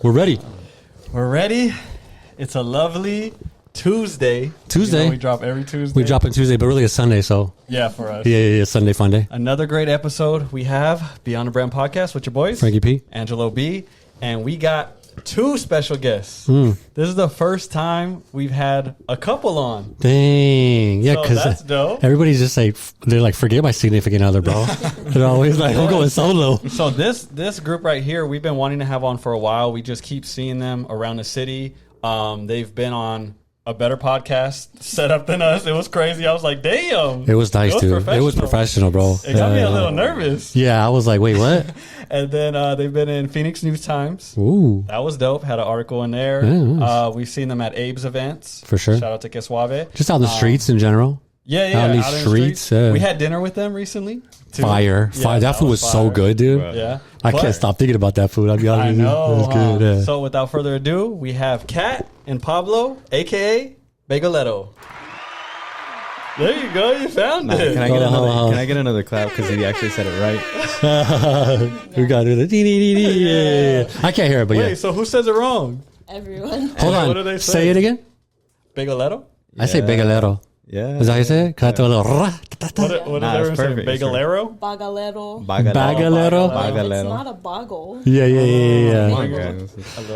We're ready. We're ready. It's a lovely Tuesday. Tuesday. We drop every Tuesday. We drop on Tuesday, but really it's Sunday, so. Yeah, for us. Yeah, Sunday fun day. Another great episode we have, Beyond the Brand Podcast with your boys. Frankie P. Angelo B. And we got two special guests. This is the first time we've had a couple on. Dang. Yeah, because that's dope. Everybody's just like, they're like, forget my significant other, bro. They're always like, I'm going solo. So this group right here, we've been wanting to have on for a while. We just keep seeing them around the city. They've been on a better podcast setup than us. It was crazy. I was like, damn. It was nice, dude. It was professional, bro. It got me a little nervous. Yeah, I was like, wait, what? And then they've been in Phoenix News Times. Ooh. That was dope. Had an article in there. Yeah, nice. We've seen them at Abe's events. For sure. Shout out to Quesuave. Just out in the streets in general. Yeah. Out in these streets. Yeah. We had dinner with them recently. Too. Fire. Yeah, That food was so good, dude. Yeah. I can't stop thinking about that food. I'll be honest I with you. know. It was good. Yeah. So without further ado, we have Kat and Pablo, a.k.a. Bageletto. There you go. You found it. Can I get another clap because he actually said it right? We got it. Yeah. I can't hear it, but Wait, yeah. so who says it wrong? Everyone. Hold on. What do they say? Say it again. Bageletto? I say bagelero. Yeah. Is that how you say it? Can I throw a little What Nah, did it's everyone say? perfect. It's Bagelero? Bagalero. Bagalero? It's not a boggle. Yeah.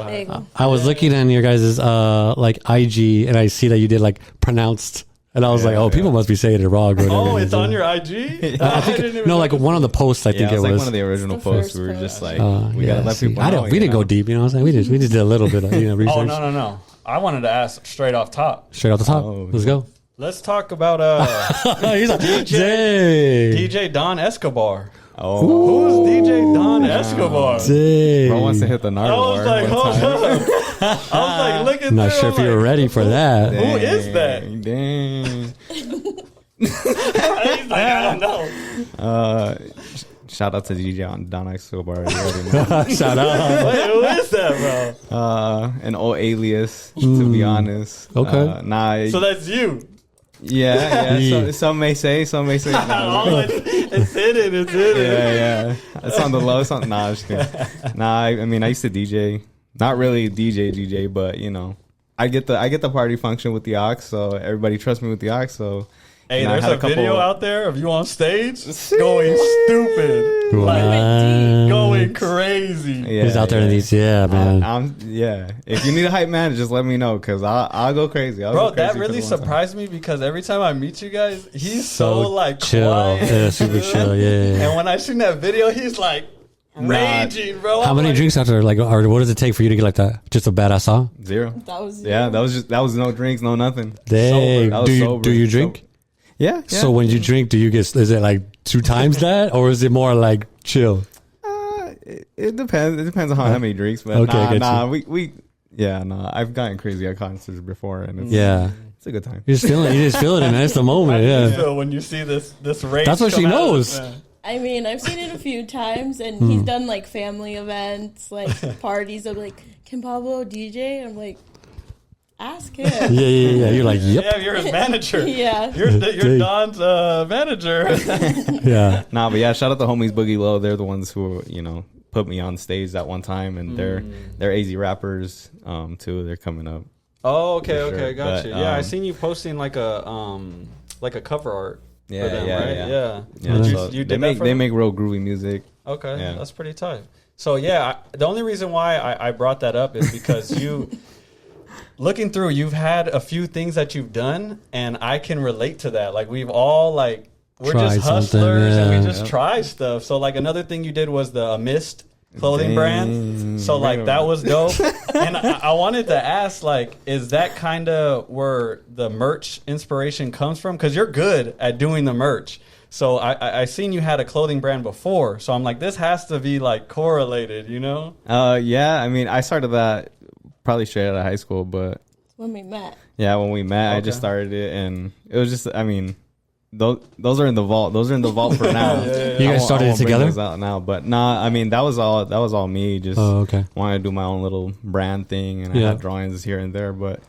Big. I was looking on your guys' like IG, and I see that you did like pronounced, and I was like, oh, people must be saying it wrong. Or whatever. Oh, it's on your IG? I didn't even No, like one of the posts. I think Yeah, it it was like was. one of the original It's the posts. first We were post. just like, we gotta let people know. We didn't go deep. You know what I'm saying? We just did a little bit of research. Oh, no. I wanted to ask straight off top. Straight off the top. Oh, Let's go. Let's talk about He's like, Jay. DJ Don Escobar. Oh, Who's DJ Don Escobar? Dang. bro wants to hit the I Narwhal. was like, hold up. I was like, look at Not this. sure if you were ready for that. Who is that? Dang. He's like, I don't know. Shout out to DJ Don Escobar. You already know. Shout out. Wait, who is that, bro? An old alias, to be honest. Okay. So that's you. Yeah. Yeah. Some may say. Oh, it's hidden. Yeah. It's on the low. It's on. Nah, I'm just kidding. Nah, I mean, I used to DJ. Not really DJ, but you know, I get the party function with the aux, so everybody trusts me with the aux. So, Hey, you know, I there's had a video out there of you on stage See? going stupid, Nice. going crazy. Yeah, He's out there in these, man. Yeah. If you need a hype man, just let me know because I'll go crazy. Bro, that really surprised me because every time I meet you guys, he's so like chill. quiet. Yeah, super chill. Yeah. And when I seen that video, he's like raging, bro. How many drinks after, like, or what does it take for you to get like that? Just a badass song? 0. That was That was no drinks, no nothing. Dang. That was sober. Do you drink? Yeah. So when you drink, do you get? Is it like 2 times that, or is it more like chill? It depends. It depends on how many drinks. But Okay, I've gotten crazy at concerts before, and it's, it's a good time. You just feel it, and that's the moment. Yeah. So when you see this rage, That's what she come out of knows. this man. I mean, I've seen it a few times, and he's done like family events, like parties. I'm like, can Pablo DJ? I'm like, ask him. Yeah. You're like, yep. Yeah, you're his manager. Yeah. You're Don's manager. Yeah. Nah, but yeah, shout out to homies Boogie Low. They're the ones who put me on stage that one time, and they're AZ rappers too. They're coming up. Oh, okay, sure. gotcha. But, Yeah, I seen you posting like a cover art. For them, right? Yeah. So You they did make real groovy music. Okay, Yeah. that's pretty tight. So yeah, the only reason why I brought that up is because you, looking through, you've had a few things that you've done, and I can relate to that. Like we've all we're Tried just hustlers something, and we just try stuff. So like another thing you did was the Mist clothing brand. So like that was dope. And I wanted to ask, like, is that kind of where the merch inspiration comes from? Because you're good at doing the merch. So I seen you had a clothing brand before. So I'm like, this has to be like correlated, you know? Yeah. I mean, I started that probably straight out of high school, but When we met. yeah, when we met, Okay. I just started it, and it was just. I mean, those are in the vault. Those are in the vault for now. You guys started it together? Those out now, but nah. I mean, that was all me. Just okay. wanted to do my own little brand thing, and I had drawings here and there. But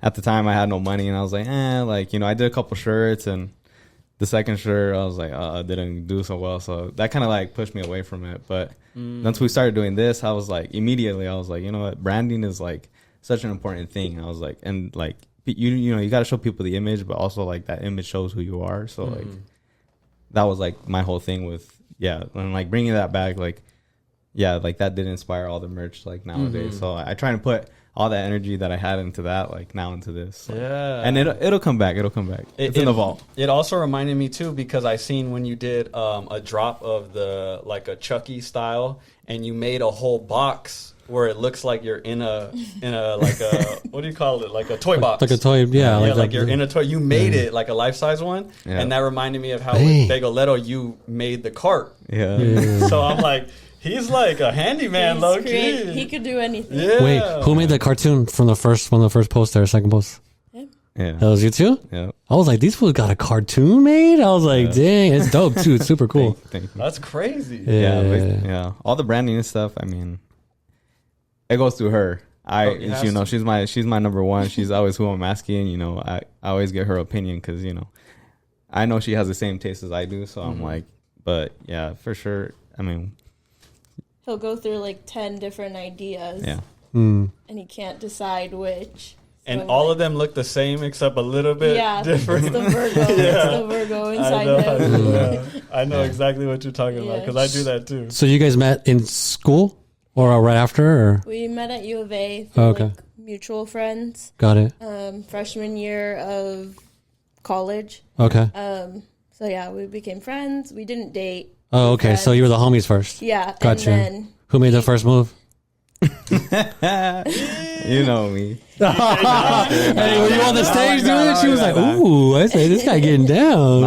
at the time, I had no money, and I was like, I did a couple shirts, and the second shirt, I was like, I didn't do so well. So that kind of like pushed me away from it. But once we started doing this, I was like, immediately, I was like, you know what? Branding is like such an important thing. I was like, and like, you know, you got to show people the image, but also like that image shows who you are. So like, that was like my whole thing with, and like bringing that back, like, like that did inspire all the merch like nowadays. So I try and put all that energy that I had into that, like now into this. And it'll come back. It's in the vault. It also reminded me too, because I seen when you did a drop of the like a Chucky style, and you made a whole box where it looks like you're in a like a what do you call it, like a toy box, like a toy, like you're in a toy. You made it like a life size one, and that reminded me of how with Bageletto you made the cart. So I'm like, he's like a handyman, low key. He could do anything. Wait, who made the cartoon from the first one, the first post there, second post? Yeah. That was you too? Yeah. I was like, these fools got a cartoon made? I was like, dang, it's dope too. It's super cool. Thank you. That's crazy. Yeah. All the branding and stuff, I mean, it goes through her. You know, she's my number one. She's always who I'm asking. You know, I always get her opinion because, you know, I know she has the same taste as I do. So I'm like, but yeah, for sure. I mean, he'll go through like 10 different ideas. Yeah. And he can't decide which. And all of them look the same except a little bit different. It's the Virgo. It's the Virgo inside him. I know exactly what you're talking about because I do that too. So you guys met in school or right after? Or? We met at U of A through like mutual friends. Got it. Freshman year of college. Okay. So yeah, we became friends. We didn't date. Oh, okay. Friends. So you were the homies first. Yeah. Gotcha. And then who made the first move? You know me. Hey, were you on the stage doing it? She was like, "Ooh, I say this guy getting down."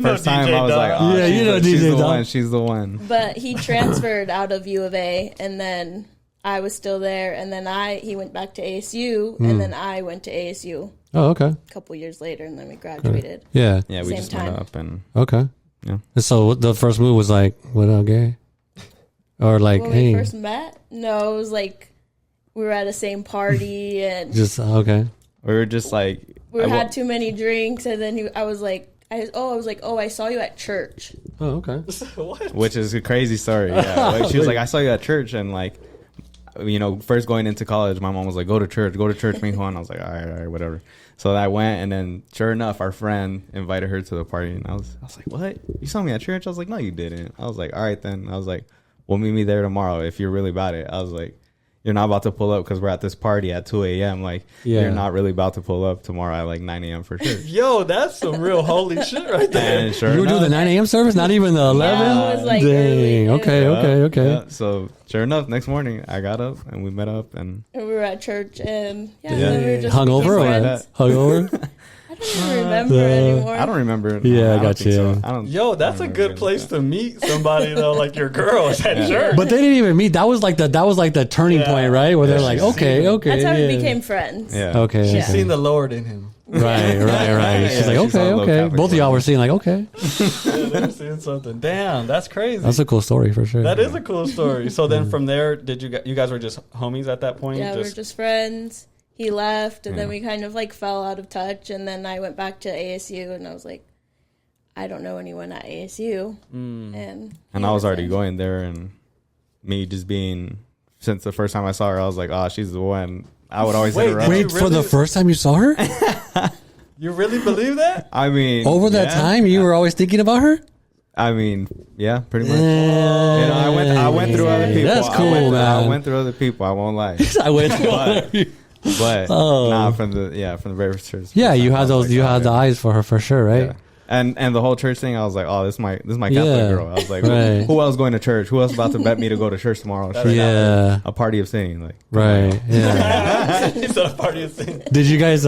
First time I was like, "Oh, yeah, you know, she's DJ the Dog. one. She's the one." But he transferred out of U of A, and then I was still there, and then he went back to ASU, and then I went to ASU. Oh, okay. A couple years later, and then we graduated. Yeah. Yeah, we Same just time. met up and Okay. Yeah. And so the first move was like, "What up, gay?" Or like, When "Hey." we first met, no, it was like we were at the same party, and Just okay. we were just like we had too many drinks, and then I was like, I saw you at church. Oh, okay. What? which is a crazy story. Yeah, like, she was like, I saw you at church, and like, you know, first going into college, my mom was like, go to church, me Juan. I was like, all right, whatever. So I went, and then sure enough, our friend invited her to the party, and I was like, what? You saw me at church? I was like, no, you didn't. I was like, all right then. I was like, well, meet me there tomorrow if you're really about it. I was like, you're not about to pull up because we're at this party at 2 a.m. Like, you're not really about to pull up tomorrow at like 9 a.m. for church. Yo, that's some real holy shit right there. And sure You were doing the 9 a.m. service, not even the 11. Yeah, it was like Dang. early. Okay. Yeah. So sure enough, next morning I got up and we met up and And we were at church, and then we were just Hungover or friends. what? Hungover? I don't even remember anymore. I don't remember. Yeah, I I got don't think you. So. I don't. Yo, that's I a don't good remember place that. to meet somebody though, like your girl is at church. But they didn't even meet. That was like the turning point, right? Where they're like, okay. That's how yeah. we became friends. Yeah. Okay. She's okay. seen the Lord in him. Right. She's like, she's on low okay. Catholic Both of y'all were seeing like, okay. Yeah, they're seeing something. Damn, that's crazy. That's a cool story for sure. That is a cool story. So then from there, did you guys were just homies at that point? Yeah, we were just friends. He left, and then we kind of like fell out of touch. And then I went back to ASU, and I was like, I don't know anyone at ASU. And I was already going there, and me just being since the first time I saw her, I was like, oh, she's the one. I would always hit her up. Wait, You for the really- first time you saw her? You really believe that? I mean, Over that time, you were always thinking about her? I mean, yeah, pretty much. You know, I went through other people. That's cool, I man. went through other people. I won't lie. I went through But nah, from the very first. Yeah, you I had was those. like, You oh, had the yeah. eyes for her for sure, right? Yeah. And the whole church thing, I was like, oh, this is my Catholic Yeah. girl. I was like, Right. who else going to church? Who else about to bet me to go to church tomorrow? Straight Yeah. out, a party of sinning, like Right. Yeah. It's a party of sin. Did you guys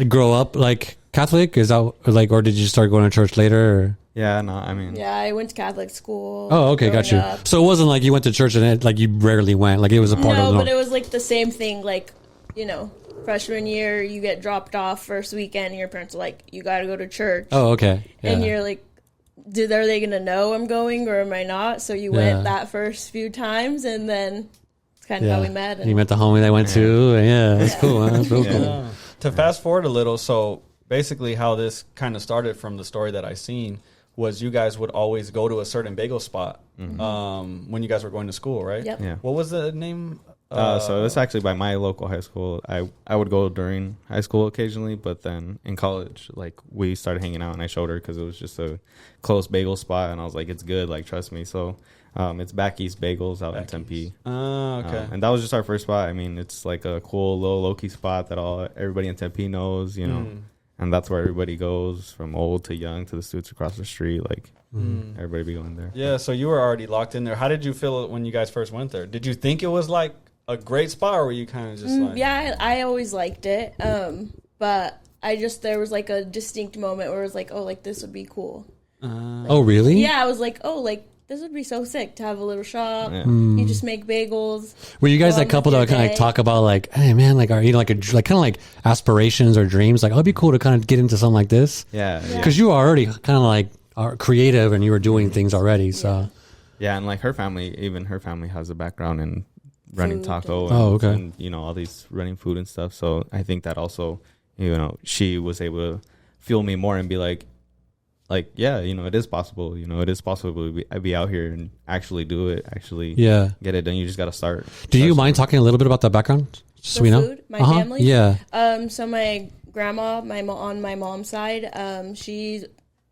grow up like Catholic? Is that like, or did you start going to church later? Or? yeah, no, I mean, yeah, I went to Catholic school. Oh, okay, got you. growing up. So it wasn't like you went to church and like you rarely went. Like it was a part of No, the. but it was like the same thing. Like, you know, freshman year, you get dropped off first weekend, and your parents are like, you got to go to church. Oh, okay. Yeah. And you're like, are they going to know I'm going or am I not? So you went that first few times, and then it's kind of how we met. And You met the homie that went to. Yeah, that's cool. Man. That's real cool. To fast forward a little, so basically how this kind of started from the story that I seen was you guys would always go to a certain bagel spot when you guys were going to school, right? Yep. Yeah. What was the name? So it's actually by my local high school. I would go during high school occasionally, but then in college, like we started hanging out, and I showed her because it was just a close bagel spot, and I was like, it's good, like trust me. So it's Back East Bagels out in Tempe. Oh, okay. And that was just our first spot. I mean, it's like a cool little low-key spot that everybody in Tempe knows, you know. And that's where everybody goes, from old to young to the students across the street. Like, everybody be going there. Yeah, so you were already locked in there. How did you feel when you guys first went there? Did you think it was like a great spot, or were you kind of just like... Yeah, I always liked it. But there was like a distinct moment where it was like, oh, like this would be cool. Oh, really? Yeah, I was like, oh, like this would be so sick to have a little shop. Yeah. You just make bagels. Were you guys go that on couple with that your kind of like day. talk about like, hey man, like are you like kind of like aspirations or dreams? Like, oh, it'd be cool to kind of get into something like this. Yeah. Because you were already kind of like are creative and you were doing things already. So Yeah, and like her family has a background in running Food taco and- and, Oh, okay. and, you know, all these running food and stuff. So I think that also, you know, she was able to fuel me more and be like, yeah, you know, it is possible. You know, it is possible to be out here and actually do it, actually yeah. get it done. You just got to start. Do you mind talking a little bit about that background? Just so The we know. food, my family? Yeah. So my grandma, on my mom's side, she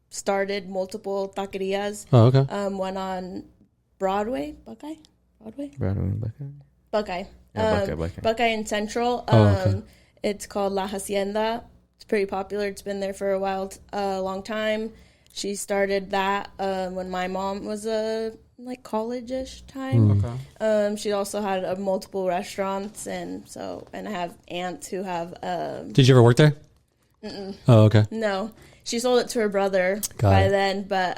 started multiple taquerias. Oh, okay. One on Broadway, Buckeye. Yeah, Buckeye. Buckeye in Central. Oh, okay. It's called La Hacienda. It's pretty popular. It's been there for a long time. She started that when my mom was like college-ish time. Okay. She also had multiple restaurants, and I have aunts who have. Did you ever work there? Oh, okay. No, she sold it to her brother Got by it. then, but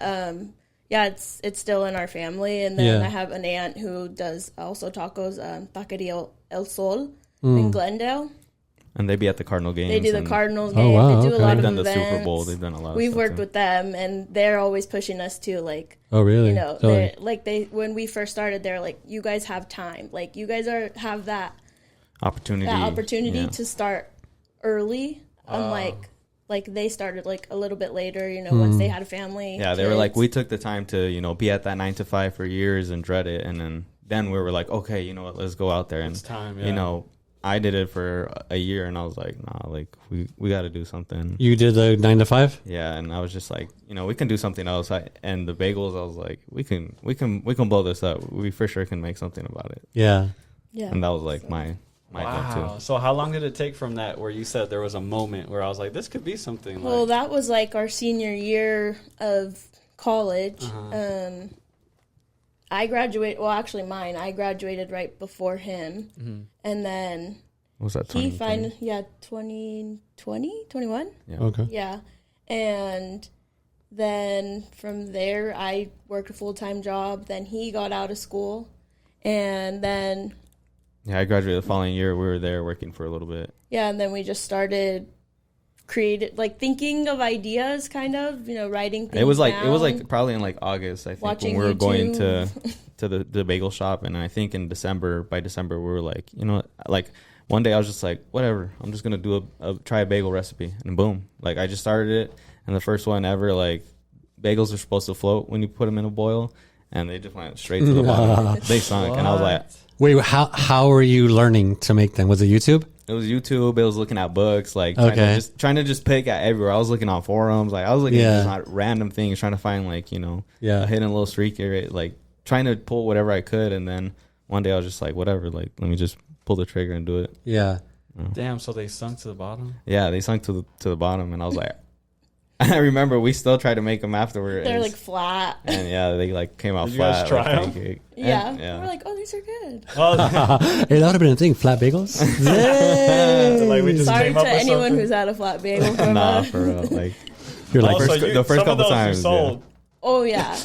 yeah, it's still in our family. And then Yeah. I have an aunt who does also tacos, Taqueria El Sol Mm. in Glendale. And they be at the Cardinal games. They do the and Cardinals Oh, game. wow, They do okay. a lot They've of done the events. Super Bowl. They've done a lot of We've stuff, worked too. with them, and they're always pushing us to like, Oh, really? you know, Totally. when we first started, they're like, you guys have time, like you guys have that opportunity yeah. to start early, unlike like they started like a little bit later, you know, once they had a family. Yeah, they were like, kids. we took the time to, you know, be at that 9 to 5 for years and dread it. And then we were like, okay, you know what, let's go out there. And, It's time, yeah. you know, I did it for a year and I was like, nah, like we got to do something. You did the 9 to 5? Yeah. And I was just like, you know, we can do something else. And the bagels, I was like, we can blow this up. We for sure can make something about it. Yeah. Yeah. And that was like my thing Wow. too. So how long did it take from that where you said there was a moment where I was like, this could be something? Well, Like, that was like our senior year of college. I graduated. Well, actually, mine. I graduated right before him, and then What was that? he 2020? 2020, 21. Yeah. Okay. Yeah, and then from there, I worked a full-time job. Then he got out of school, and then Yeah. I graduated the following year. We were there working for a little bit. and then we just started thinking of ideas, kind of, you know, writing things It was like down. probably in like August, I think, Watching when we were going YouTube. to the bagel shop, and I think in by December we were like, you know what, like one day I was just like, whatever, I'm just gonna do try a bagel recipe, and boom, like I just started it, and the first one ever, like bagels are supposed to float when you put them in a boil, and they just went straight to the bottom. They sunk, and I was like, Wait, how are you learning to make them? Was it YouTube? it was YouTube. It was looking at books, like Okay. trying to just pick at everywhere. I was looking on forums, like I was looking Yeah. at just random things, trying to find like, you know, Yeah. a hidden little streak here, like trying to pull whatever I could. And then one day I was just like, whatever, like let me just pull the trigger and do it. Yeah. damn, so they sunk to the bottom? Yeah, they sunk to the bottom, and I was like, I remember we still tried to make them afterward. They're and, like flat. and yeah, they like came out Did you guys flat. try like 'em? pancake. Yeah. And, yeah. We're like, oh, these are good. Oh, Hey, that would have been a thing. Flat bagels. so like we just Sorry came to up with anyone something. who's had a flat bagel from Nah, us. for real. Like You're like, Oh, so the first some couple of those times, you sold. Oh, yeah.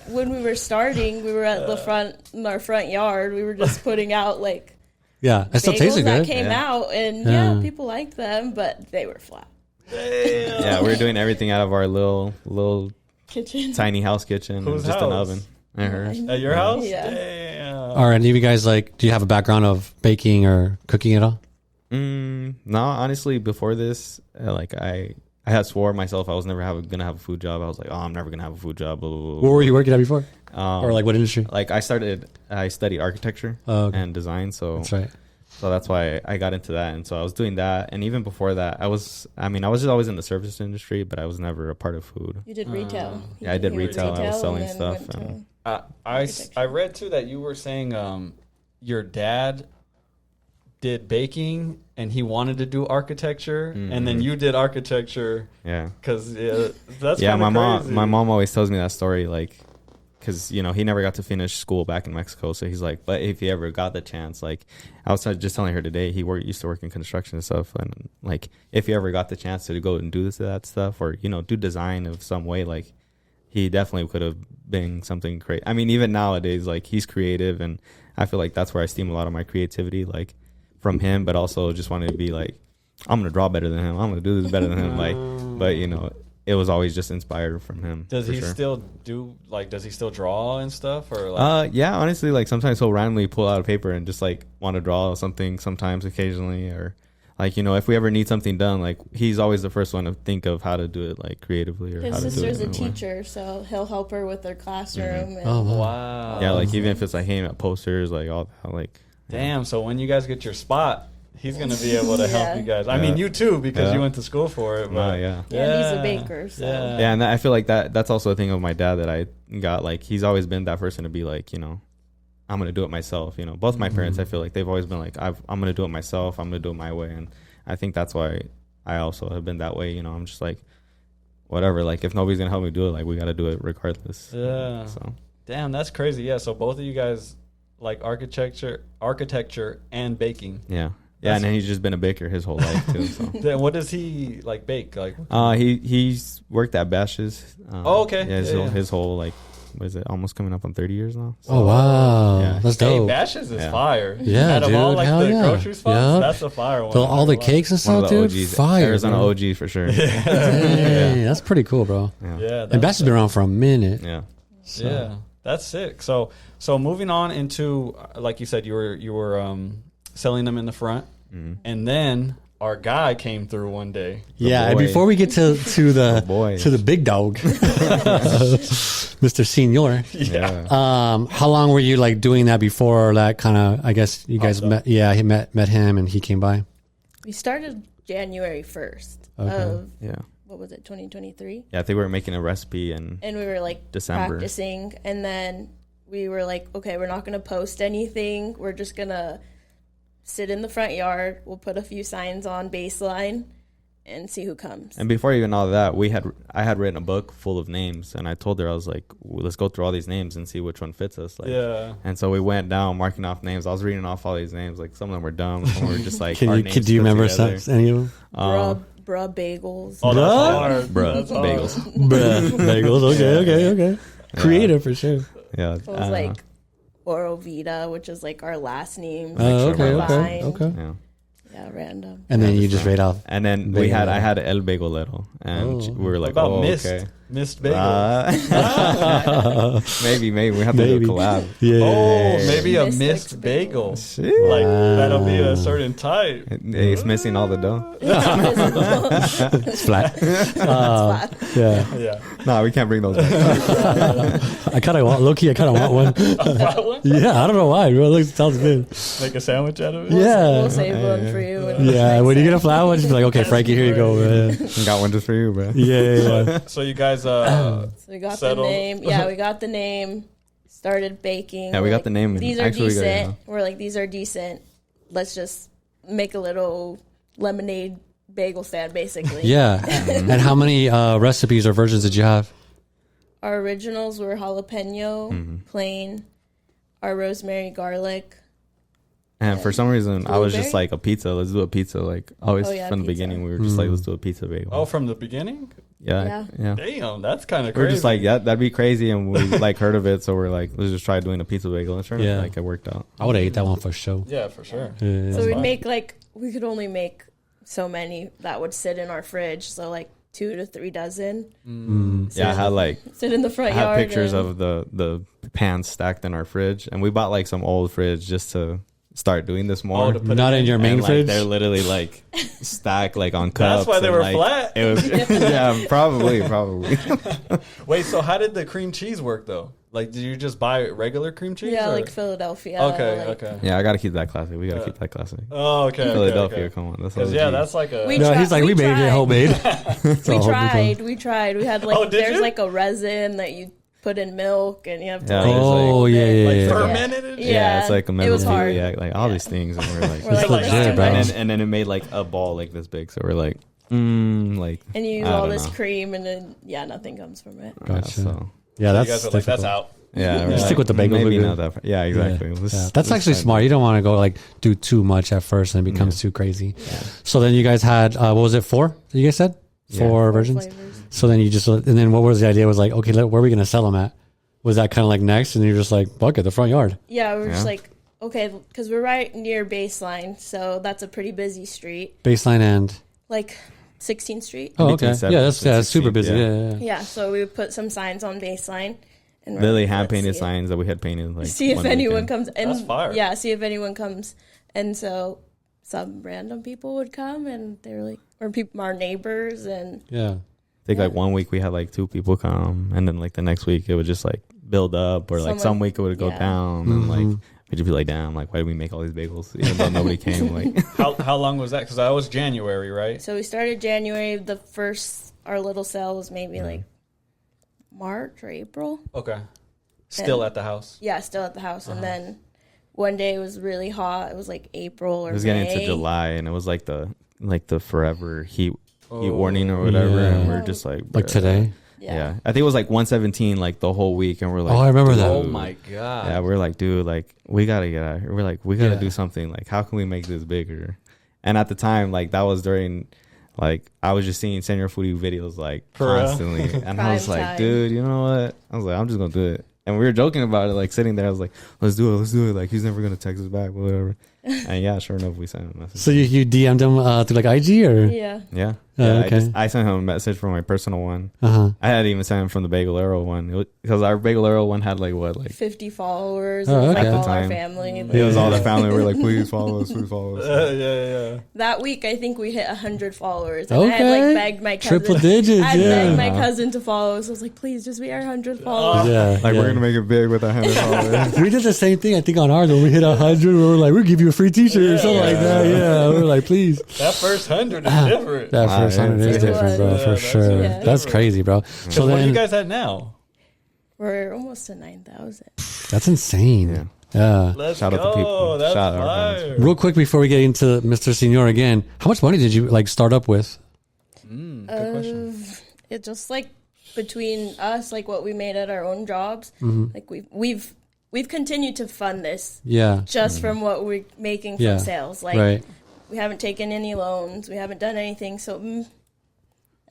When we were starting, we were at the front, in our front yard. We were just putting out like yeah, it still bagels tasted that good. came Yeah. out, and Yeah. people liked them, but they were flat. yeah, we were doing everything out of our little Kitchen. tiny house kitchen, Whose just an house? oven. And hers. At your house? Yeah. Damn. Are any of you guys like? Do you have a background of baking or cooking at all? No, honestly, before this, like I had swore myself I was never gonna have a food job. I was like, oh, I'm never gonna have a food job. Blah, blah, blah, blah. What were you working at before? Or like what industry? Like I studied architecture and design. So that's right. So that's why I got into that. And so I was doing that. And even before that, I was just always in the service industry, but I was never a part of food. You did retail. Yeah, I did retail. I was selling stuff. I read too that you were saying your dad did baking and he wanted to do architecture, and then you did architecture. Yeah, because that's my crazy. mom always tells me that story, like, because he never got to finish school back in Mexico, so he's like, but if he ever got the chance, like, I was just telling her today, he used to work in construction and stuff, and like, if he ever got the chance to go and do that stuff, or do design of some way, like, he definitely could have been something great. I mean, even nowadays, like, he's creative, and I feel like that's where I steam a lot of my creativity, like, from him, but also just wanted to be like, I'm gonna draw better than him, I'm gonna do this better than him, like, but it was always just inspired from him. Does he still draw and stuff, or like? Yeah, honestly, like sometimes he'll randomly pull out a paper and just like want to draw something sometimes, occasionally, or like, if we ever need something done, like he's always the first one to think of how to do it, like creatively, or his how to do it. sister's a teacher, so he'll help her with her classroom. And Oh, wow. Yeah, like even if it's like hanging up posters, like all that, like. Damn, so when you guys get your spot, he's going to be able to help you guys. I mean, you too, because you went to school for it. But Yeah, he's a baker. So. Yeah, and I feel like that's also a thing of my dad that I got. Like, he's always been that person to be like, I'm going to do it myself. Both my parents, I feel like they've always been like, I'm going to do it myself. I'm going to do it my way. And I think that's why I also have been that way. I'm just like, whatever. Like, if nobody's going to help me do it, like, we got to do it regardless. Yeah. So. Damn, that's crazy. Yeah, so both of you guys like architecture and baking. Yeah. Yeah, and then he's just been a baker his whole life too. So. Then what does he like bake? Like he's worked at Bash's. Okay. Yeah, his whole like, what is it? Almost coming up on 30 years now. So, Oh wow, yeah. that's dope. Hey, Bash's is fire. Yeah, Out of dude, all like hell the yeah. grocery spots, Yep. that's a fire one. All the cakes and one of stuff, the dude. OGs, Fire, Arizona bro. OG for sure. Dang, that's pretty cool, bro. Yeah, And Bash has been around for a minute. Yeah. So. Yeah, that's sick. So moving on into like you said, you were selling them in the front, and then our guy came through one day. Yeah, and boy. before we get to the boy. to the big dog, Mr. Senior. Yeah. How long were you like doing that before that kind of? I guess you guys met. Yeah, he met him and he came by. We started January 1st Okay. of Yeah. what was it, 2023? Yeah, I think we were making a recipe and And we were like December. practicing, and then we were like, okay, we're not going to post anything. We're just going to sit in the front yard. We'll put a few signs on baseline and see who comes. And before even all that, I had written a book full of names, and I told her, I was like, well, let's go through all these names and see which one fits us. Like, Yeah. And so we went down marking off names. I was reading off all these names. Like, some of them were dumb, some were just like. Do you remember any of them? Bruh bagels. Oh, that's Bruh? hard. Bruh, That's hard. bagels. Bagels. Okay. Creative for sure. Yeah. It was like Oro Vita, which is like our last name. Oh, Combined. okay. Yeah. Yeah, random. And then you just read off. And then Bagel. I had El Bagolero, and we were like, What about oh, Mist? okay. Mist Bagel. Maybe we have to do a collab. Yeah. Oh, maybe a Mist mixed mixed bagel. Shit. Like that'll be a certain type. It's missing all the dough. It's flat. Flat. Yeah. Yeah. No, we can't bring those back. I kind of want, low-key, I kind of want one. Flat one? Yeah, I don't know why. Bro. It sounds good. Make a sandwich out of it? Yeah. We'll save one for you. Yeah, when you get a flat one, just be like, okay, Frankie, here you go, man. Got one just for you, bro. Yeah. So you guys So we got settled. the name. Yeah, we got the name. Started baking. Yeah, we We're got like, the name. These are Actually, we got decent. it, We're like, these are decent. Let's just make a little lemonade bagel stand, basically. Yeah. And how many recipes or versions did you have? Our originals were jalapeno, plain. Our rosemary garlic. And for some reason, I was just Blueberry? like a pizza. Let's do a pizza. Like always Oh, yeah, from the pizza. beginning, we were just like, let's do a pizza bagel. Oh, from the beginning? yeah. Damn, that's kind of We were crazy. just like, yeah, that'd be crazy, and we like heard of it, so we're like, let's just try doing a pizza bagel. And sure, Yeah. like it worked out. I would have ate that one for sure. Yeah, for sure. Yeah. So we'd fine. make we could only make so many that would sit in our fridge. So like 2 to 3 dozen. Yeah, I had like Sit in the front I had yard. pictures and- of the pans stacked in our fridge, and we bought like some old fridge just to start doing this more. Oh, to put Not it in your main And, like, fridge. they're literally like stacked like on cups. That's why they and, were like, flat. It was yeah, probably. Wait, so how did the cream cheese work though? Like, did you just buy regular cream cheese? Yeah, or? like Philadelphia. Okay, like, okay. Yeah, I gotta keep that classic. We gotta keep that classic. Oh, okay. Philadelphia, Okay. come on. That's Because OG. that's like a. We No, tried- he's like, we made tried. it homemade. We tried. We had like Oh, did there's you? like a resin that you put in milk and you have to Yeah, like, there's, Oh, like- yeah, yeah, like yeah. fermented it? Yeah, it's like a it was hard. memory, like all these things, and we're like, We're like, legit, "That's too bro." much." and then it made like a ball like this big. So we're like, like, And you use I all don't this know. cream, and then nothing comes from it. Gotcha. so Yeah, You that's guys are like, that's difficult. out. yeah, we're Stick like, with the bagel Maybe burger. not that. Yeah, exactly. Yeah. Let's- Yeah. That's let's actually try smart. You don't want to go like do too much at first and it becomes too crazy. So then you guys had what was it, 4? You guys said 4 versions. Flavors. So then you just and then what was the idea? Was like, okay, where are we gonna sell them at? Was that kind of like next? And you're just like, fuck it, the front yard. Yeah, we were just Yeah. like, okay, because we're right near Baseline, so that's a pretty busy street, Baseline and like 16th Street. oh, Between okay, 7th yeah, that's and super 16th, busy. yeah. Yeah, yeah, yeah. Yeah, so we would put some signs on Baseline. And we're Literally like, hand let's painted see it. signs that we had painted. Like See if one anyone weekend. comes. And That's fire. Yeah, see if anyone comes. And so some random people would come, and they were like, or people, our neighbors, and Yeah. I think like one week we had like 2 people come, and then like the next week it would just like build up, or like Someone- some week it would go yeah. down, and like we'd just be like, damn, like why did we make all these bagels even though nobody came? Like How long was that? Because that was January, right? so we started January. The first, our little sale was maybe like March or April. Okay. Still And- at the house. Yeah, still at the house. And then one day it was really hot. It was like April or it was getting May. into July, and it was like the forever heat warning or whatever, Yeah. and we're just like Like bruh. today. Yeah. I think it was like 117 like the whole week, and we're like, Oh, I remember that. Oh dude. my god. Yeah, we're like, dude, like we gotta get out of here. We're like, we gotta Yeah. do something. Like, how can we make this bigger? And at the time, like that was during, like I was just seeing Senor Foodie videos like For real? constantly, and I was Prime like, time. dude, you know what? I was like, I'm just gonna do it. And we were joking about it, like sitting there. I was like, let's do it. Like he's never gonna text us back, whatever. And yeah, sure enough, we sent him a message. So you DM'd him through like IG or? Yeah. Yeah, Oh, yeah. okay. I sent him a message from my personal one. Uh-huh. I had even sent him from the Bagel Arrow one because our Bagel Arrow one had like what, like 50 followers. Oh, It was okay. like At the all our time. family. it was all the family. We were like, please follow us, please follow us. Yeah. That week, I think we hit 100 followers. And I Okay. had like begged my cousin. Triple digits, I had yeah. begged my cousin to follow us. I was like, please, just be our 100th followers. Yeah. Like yeah. we're gonna make it big with 100 followers. We did the same thing, I think, on ours. When we hit 100, we were like, we'll give you a free T-shirt or something like that. Yeah, we were like, please. That first 100 is different. That first yeah, 100 is it different, bro, was. for Yeah, sure. that's That's different. crazy, bro. So So what do then, you guys at now? We're almost to 9,000. that's insane. Yeah. Yeah. Let's Shout out go. to people. That's Shout out our fire. Real quick before we get into Mr. Senor again, how much money did you like start up with? Good question. It just like between us, like what we made at our own jobs, like we've continued to fund this Yeah. just from what we're making from Yeah. sales. Like Right. we haven't taken any loans, we haven't done anything. So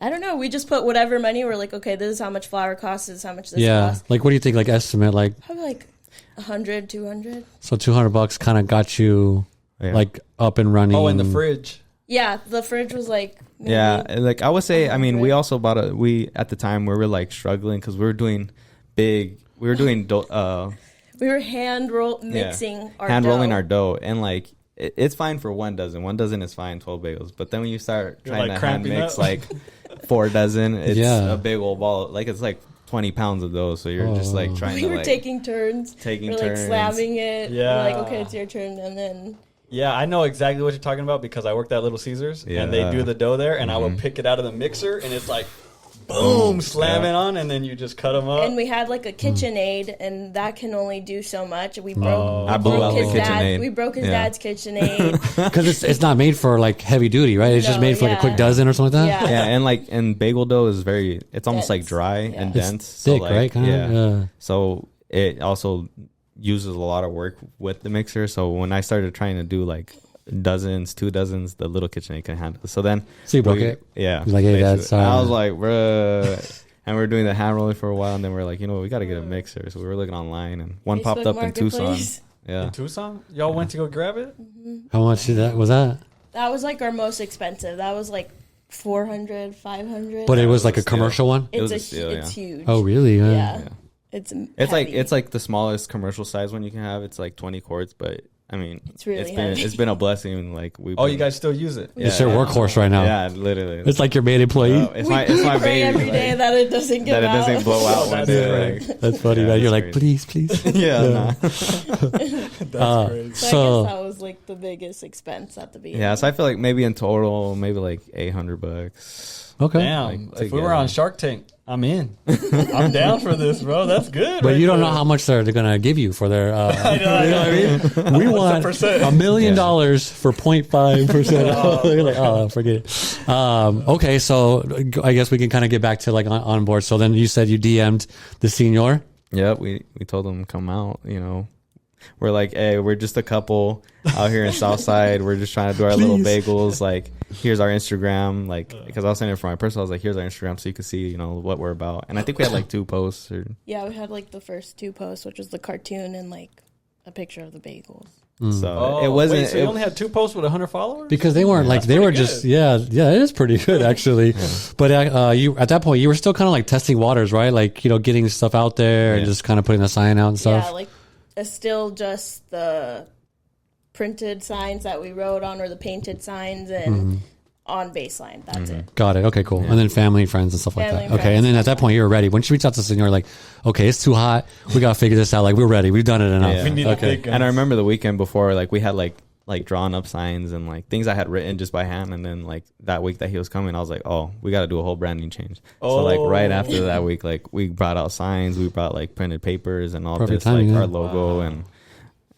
I don't know. We just put whatever money. We're like, okay, this is how much flour costs. This is how much this Yeah. costs. Like, what do you think? Like, estimate, like, Probably like 100, 200. so $200 kind of got you Yeah. like up and running. Oh, in the fridge. Yeah, the fridge was like maybe Yeah, like I would say, I mean, we 100. also bought we at the time we were like struggling because we were doing we were doing we were hand mixing our hand rolling dough. our dough, and like it's fine for 1 dozen. 1 dozen is fine, 12 bagels. But then when you start You're, trying like, to hand cramping mix up. like 4 dozen, it's Yeah. a big old ball. Like it's like 20 pounds of dough, so you're just like trying We to were like taking turns. taking We're like turns. slamming it. Yeah. We're like, okay, it's your turn, and then Yeah, I know exactly what you're talking about because I worked at Little Caesars and they Yeah. do the dough there, and I would pick it out of the mixer and it's like, boom, slam it on, and then you just cut them up. and we had like a KitchenAid, and that can only do so much. We broke. I blew out the his dad. KitchenAid. We broke his Yeah. dad's KitchenAid. Because it's not made for like heavy duty, right? It's just No, made for like a yeah. quick dozen or something like that. Yeah. Yeah, and like and bagel dough is it's almost like Dense. dry Yeah. and It's dense. So, thick, like, right? Kinda? Yeah. So it also uses a lot of work with the mixer. So when I started trying to do like 2 dozens, the little KitchenAid can handle it. So then So you broke it? Yeah. You're like, hey, Dad, basically. sorry. I was like, bruh. And we were doing the hand rolling for a while, and then we are like, you know what, we got to get a mixer. So we were looking online, and one popped Facebook up in Tucson. Marketplace. Yeah. In Tucson? Y'all went to go grab it? How much did that was that? That was like our most expensive. That was like 400, 500. But it was like a Steal. commercial one. It was a It's steal, it's yeah. huge. Oh, really? Yeah. Yeah. It's It's heavy. like the smallest commercial size one you can have. It's like 20 quarts, but I mean, It's really heavy. it's been a blessing. Like we. Oh, you guys still use it? It's your workhorse right now. Yeah, literally. It's like your main employee. It's my baby. Pray every day that it doesn't give that it out. doesn't blow out one day. Like, That's funny, Yeah, man. You're that's like, please, please. yeah. Nah. That's crazy. So I guess that was like the biggest expense at the beginning. Yeah, so I feel like maybe in total, maybe like $800. Okay. Damn, Like, if we were on Shark Tank, I'm in. I'm down for this, bro. That's good. But right you don't know there. how much they're going to give you for their. I know, You know what I mean? We want percent? $1 million for 0.5%. You're like, oh, forget it. Okay, so I guess we can kind of get back to like on board. So then you said you DM'd the senior. Yep, we told them come out. You know, we're like, hey, we're just a couple out here in Southside. We're just trying to do our little bagels. Like, here's our Instagram. Like, because I was sending it for my personal. I was like, here's our Instagram, so you can see, you know, what we're about. And I think we had like 2 posts. Or Yeah, we had like the first 2 posts, which was the cartoon and like a picture of the bagels. so Oh, it wasn't. Wait, so you only had 2 posts with 100 followers? Because they weren't like, they were pretty just, good. yeah, it is pretty good actually. But you at that point, you were still kind of like testing waters, right? Like, you know, getting stuff out there and just kind of putting the sign out and stuff. Yeah, like it's still just the printed signs that we wrote on or the painted signs and on baseline. That's it. Got it. Okay, cool. And then family, friends, and stuff like Family that. and Okay, and then at that point, you were ready. Once you reached out to Senor, like, okay, it's too hot. We gotta figure this out. Like, we're ready. We've done it enough. Yeah. We need the okay. big guns. And I remember the weekend before, like we had like drawn up signs and like things I had written just by hand. And then like that week that he was coming, I was like, oh, we got to do a whole branding change. So like right after that week, like we brought out signs, we brought like printed papers and all Perfect this, timing, like yeah. our logo. And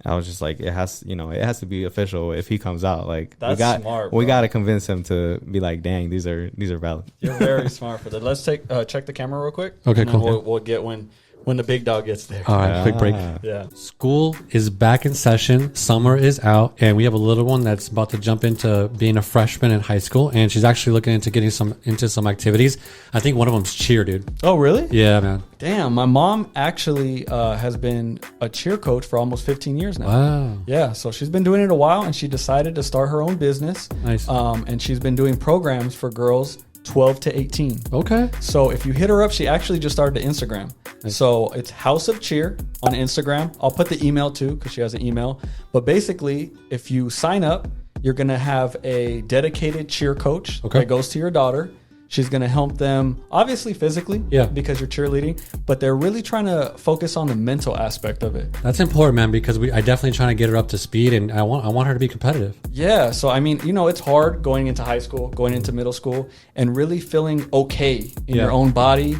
I was just like, it has to be official if he comes out. Like That's smart, we bro. got to convince him to be like, dang, these are valid. You're very smart for that. Let's check the camera real quick. Okay, and then cool. We'll get when the big dog gets there. All right, quick break. Yeah. School is back in session. Summer is out, and we have a little one that's about to jump into being a freshman in high school, and she's actually looking into getting into some activities. I think one of them's cheer, dude. Oh, really? Yeah, man. Damn, my mom actually has been a cheer coach for almost 15 years now. Wow. Yeah, so she's been doing it a while, and she decided to start her own business. Nice. And she's been doing programs for girls 12 to 18. Okay. So if you hit her up, she actually just started an Instagram. Nice. So it's House of Cheer on Instagram. I'll put the email too because she has an email. But basically, if you sign up, you're going to have a dedicated cheer coach that goes to your daughter. She's going to help them, obviously physically, because you're cheerleading, but they're really trying to focus on the mental aspect of it. That's important, man, because I definitely trying to get her up to speed, and I want her to be competitive. Yeah, so I mean, you know, it's hard going into high school, going into middle school, and really feeling okay in your own body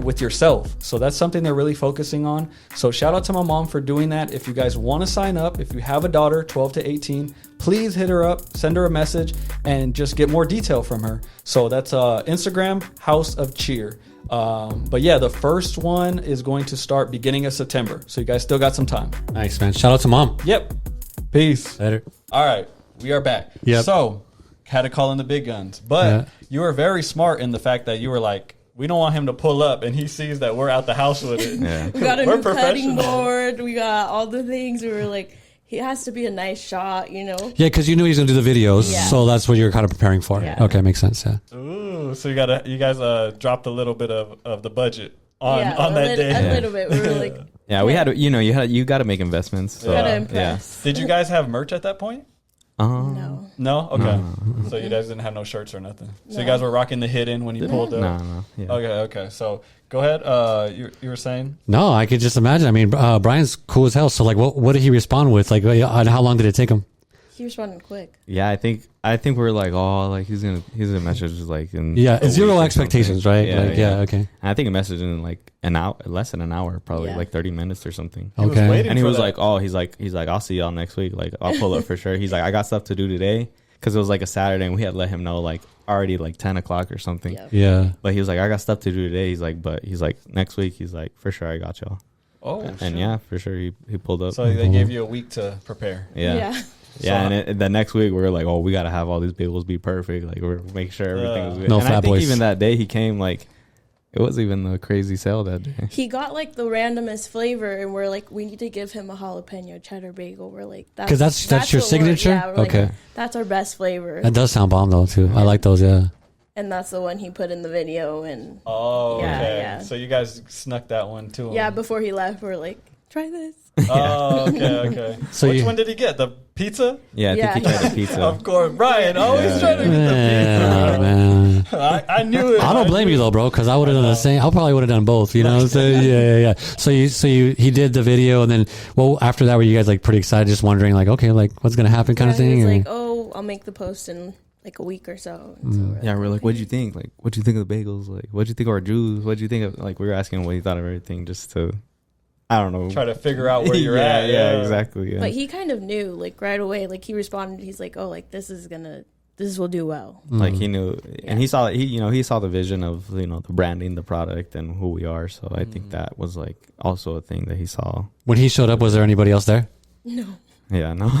with yourself. So that's something they're really focusing on. So shout out to my mom for doing that. If you guys want to sign up, if you have a daughter 12 to 18, please hit her up, send her a message, and just get more detail from her. So that's Instagram, House of Cheer. But yeah, the first one is going to start beginning of September. So you guys still got some time. Nice, man. Shout out to mom. Yep. Peace. Later. All right, we are back. Yep. So, had to call in the big guns. But you were very smart in the fact that you were like, we don't want him to pull up and he sees that we're out the house with it. Yeah. We got a We're new cutting professional. board. We got all the things. We were like, he has to be a nice shot, you know? Yeah, because you knew he was going to do the videos, Yeah. so that's what you're kind of preparing for. Yeah. Okay, makes sense, yeah. Ooh, so you guys dropped a little bit of the budget on that day. A little bit. We were like, Yeah, we had, you got to make investments. So, gotta yeah. impress. Did you guys have merch at that point? No. No? Okay. So you guys didn't have no shirts or nothing. So you guys were rocking the hidden when you pulled up? No. Yeah. Okay. So go ahead. You were saying? No, I could just imagine. I mean, Brian's cool as hell, so like, what did he respond with? Like, and how long did it take him? He responded quick. Yeah, I think we are like, oh, like he's gonna message like in Yeah, a zero week or expectations, something. right? Yeah, Okay. And I think he messaged in like an hour, less than an hour, probably Yeah. like 30 minutes or something. He was Okay. waiting And he for was that. like, oh, he's like, I'll see y'all next week. Like, I'll pull up for sure. He's like, I got stuff to do today because it was like a Saturday and we had let him know like already like 10 o'clock or something. Yep. Yeah. But he was like, I got stuff to do today. He's like, next week, he's like, for sure, I got y'all. Oh, And shit. yeah, for sure, he pulled up. So they gave you a week to prepare. Yeah. So- And the next week we were like, oh, we got to have all these bagels be perfect. Like, we're making sure everything was good. No and I fat think boys. even that day he came, like, it wasn't even a crazy sale that day. He got like the randomest flavor, and we're like, we need to give him a jalapeno cheddar bagel. We're like, 'Cause that's your what we're- signature? Yeah, we're like, Okay. that's our best flavor, That does sound bomb though too. I like those. Yeah. and that's the one he put in the video. And Oh, Yeah, okay. yeah. So you guys snuck that one too. yeah, before he left, we're like, try this. Oh, okay. So Which you- one did he get? The pizza? Yeah, I Yeah. think he tried the pizza. Of course, Brian always Yeah. trying to get the Yeah, pizza. man. I knew it. I don't blame you though, bro, because I would have done the same. I probably would have done both, you know. So yeah. So he did the video, and then after that, were you guys like pretty excited, just wondering like, okay, like what's gonna happen, kind of He thing? was or- like, "Oh, I'll make the post in like a week or so." And so we're Yeah, like, we're like, what'd you think? Like, what'd you think of the bagels? Like, what'd you think of our juice? What'd you think of, like, we were asking what he thought of everything just to, I don't know. Try to figure out where you're yeah, at. Yeah, exactly. Yeah. But he kind of knew, like right away. Like he responded. He's like, "Oh, like this will do well." Like he knew, and he saw he saw the vision of the branding, the product, and who we are. So I think that was like also a thing that he saw. When he showed up, was there anybody else there? No, Yeah, no,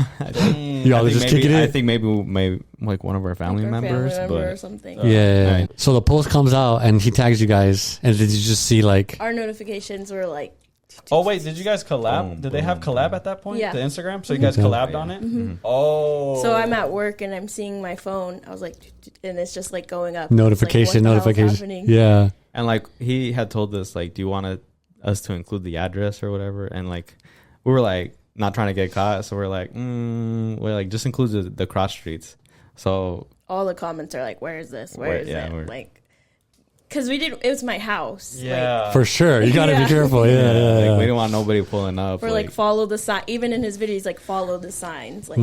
You all just kicking I it. think maybe like one of our family Like our members, family member or but something. Yeah. Right. So the post comes out, and he tags you guys, and did you just see like? Our notifications were like, Oh wait, did you guys collab? Boom, did they have boom, collab at that point? Yeah. The Instagram. So you guys collabed on it. Oh. so I'm at work and I'm seeing my phone. I was like, and it's just like going up. Notification, It's like, what the hell's notification. happening? Yeah. and like he had told us like, do you want us to include the address or whatever? And like we were like not trying to get caught, so we're like just include the cross streets. So All the comments are like, "Where is this? Where is yeah, it?" we're- Like, because it was my house. Yeah. For sure, you gotta Yeah. be careful. Yeah, like yeah. we didn't want nobody pulling up. Or like follow the sign. Even in his videos, like follow the signs. Like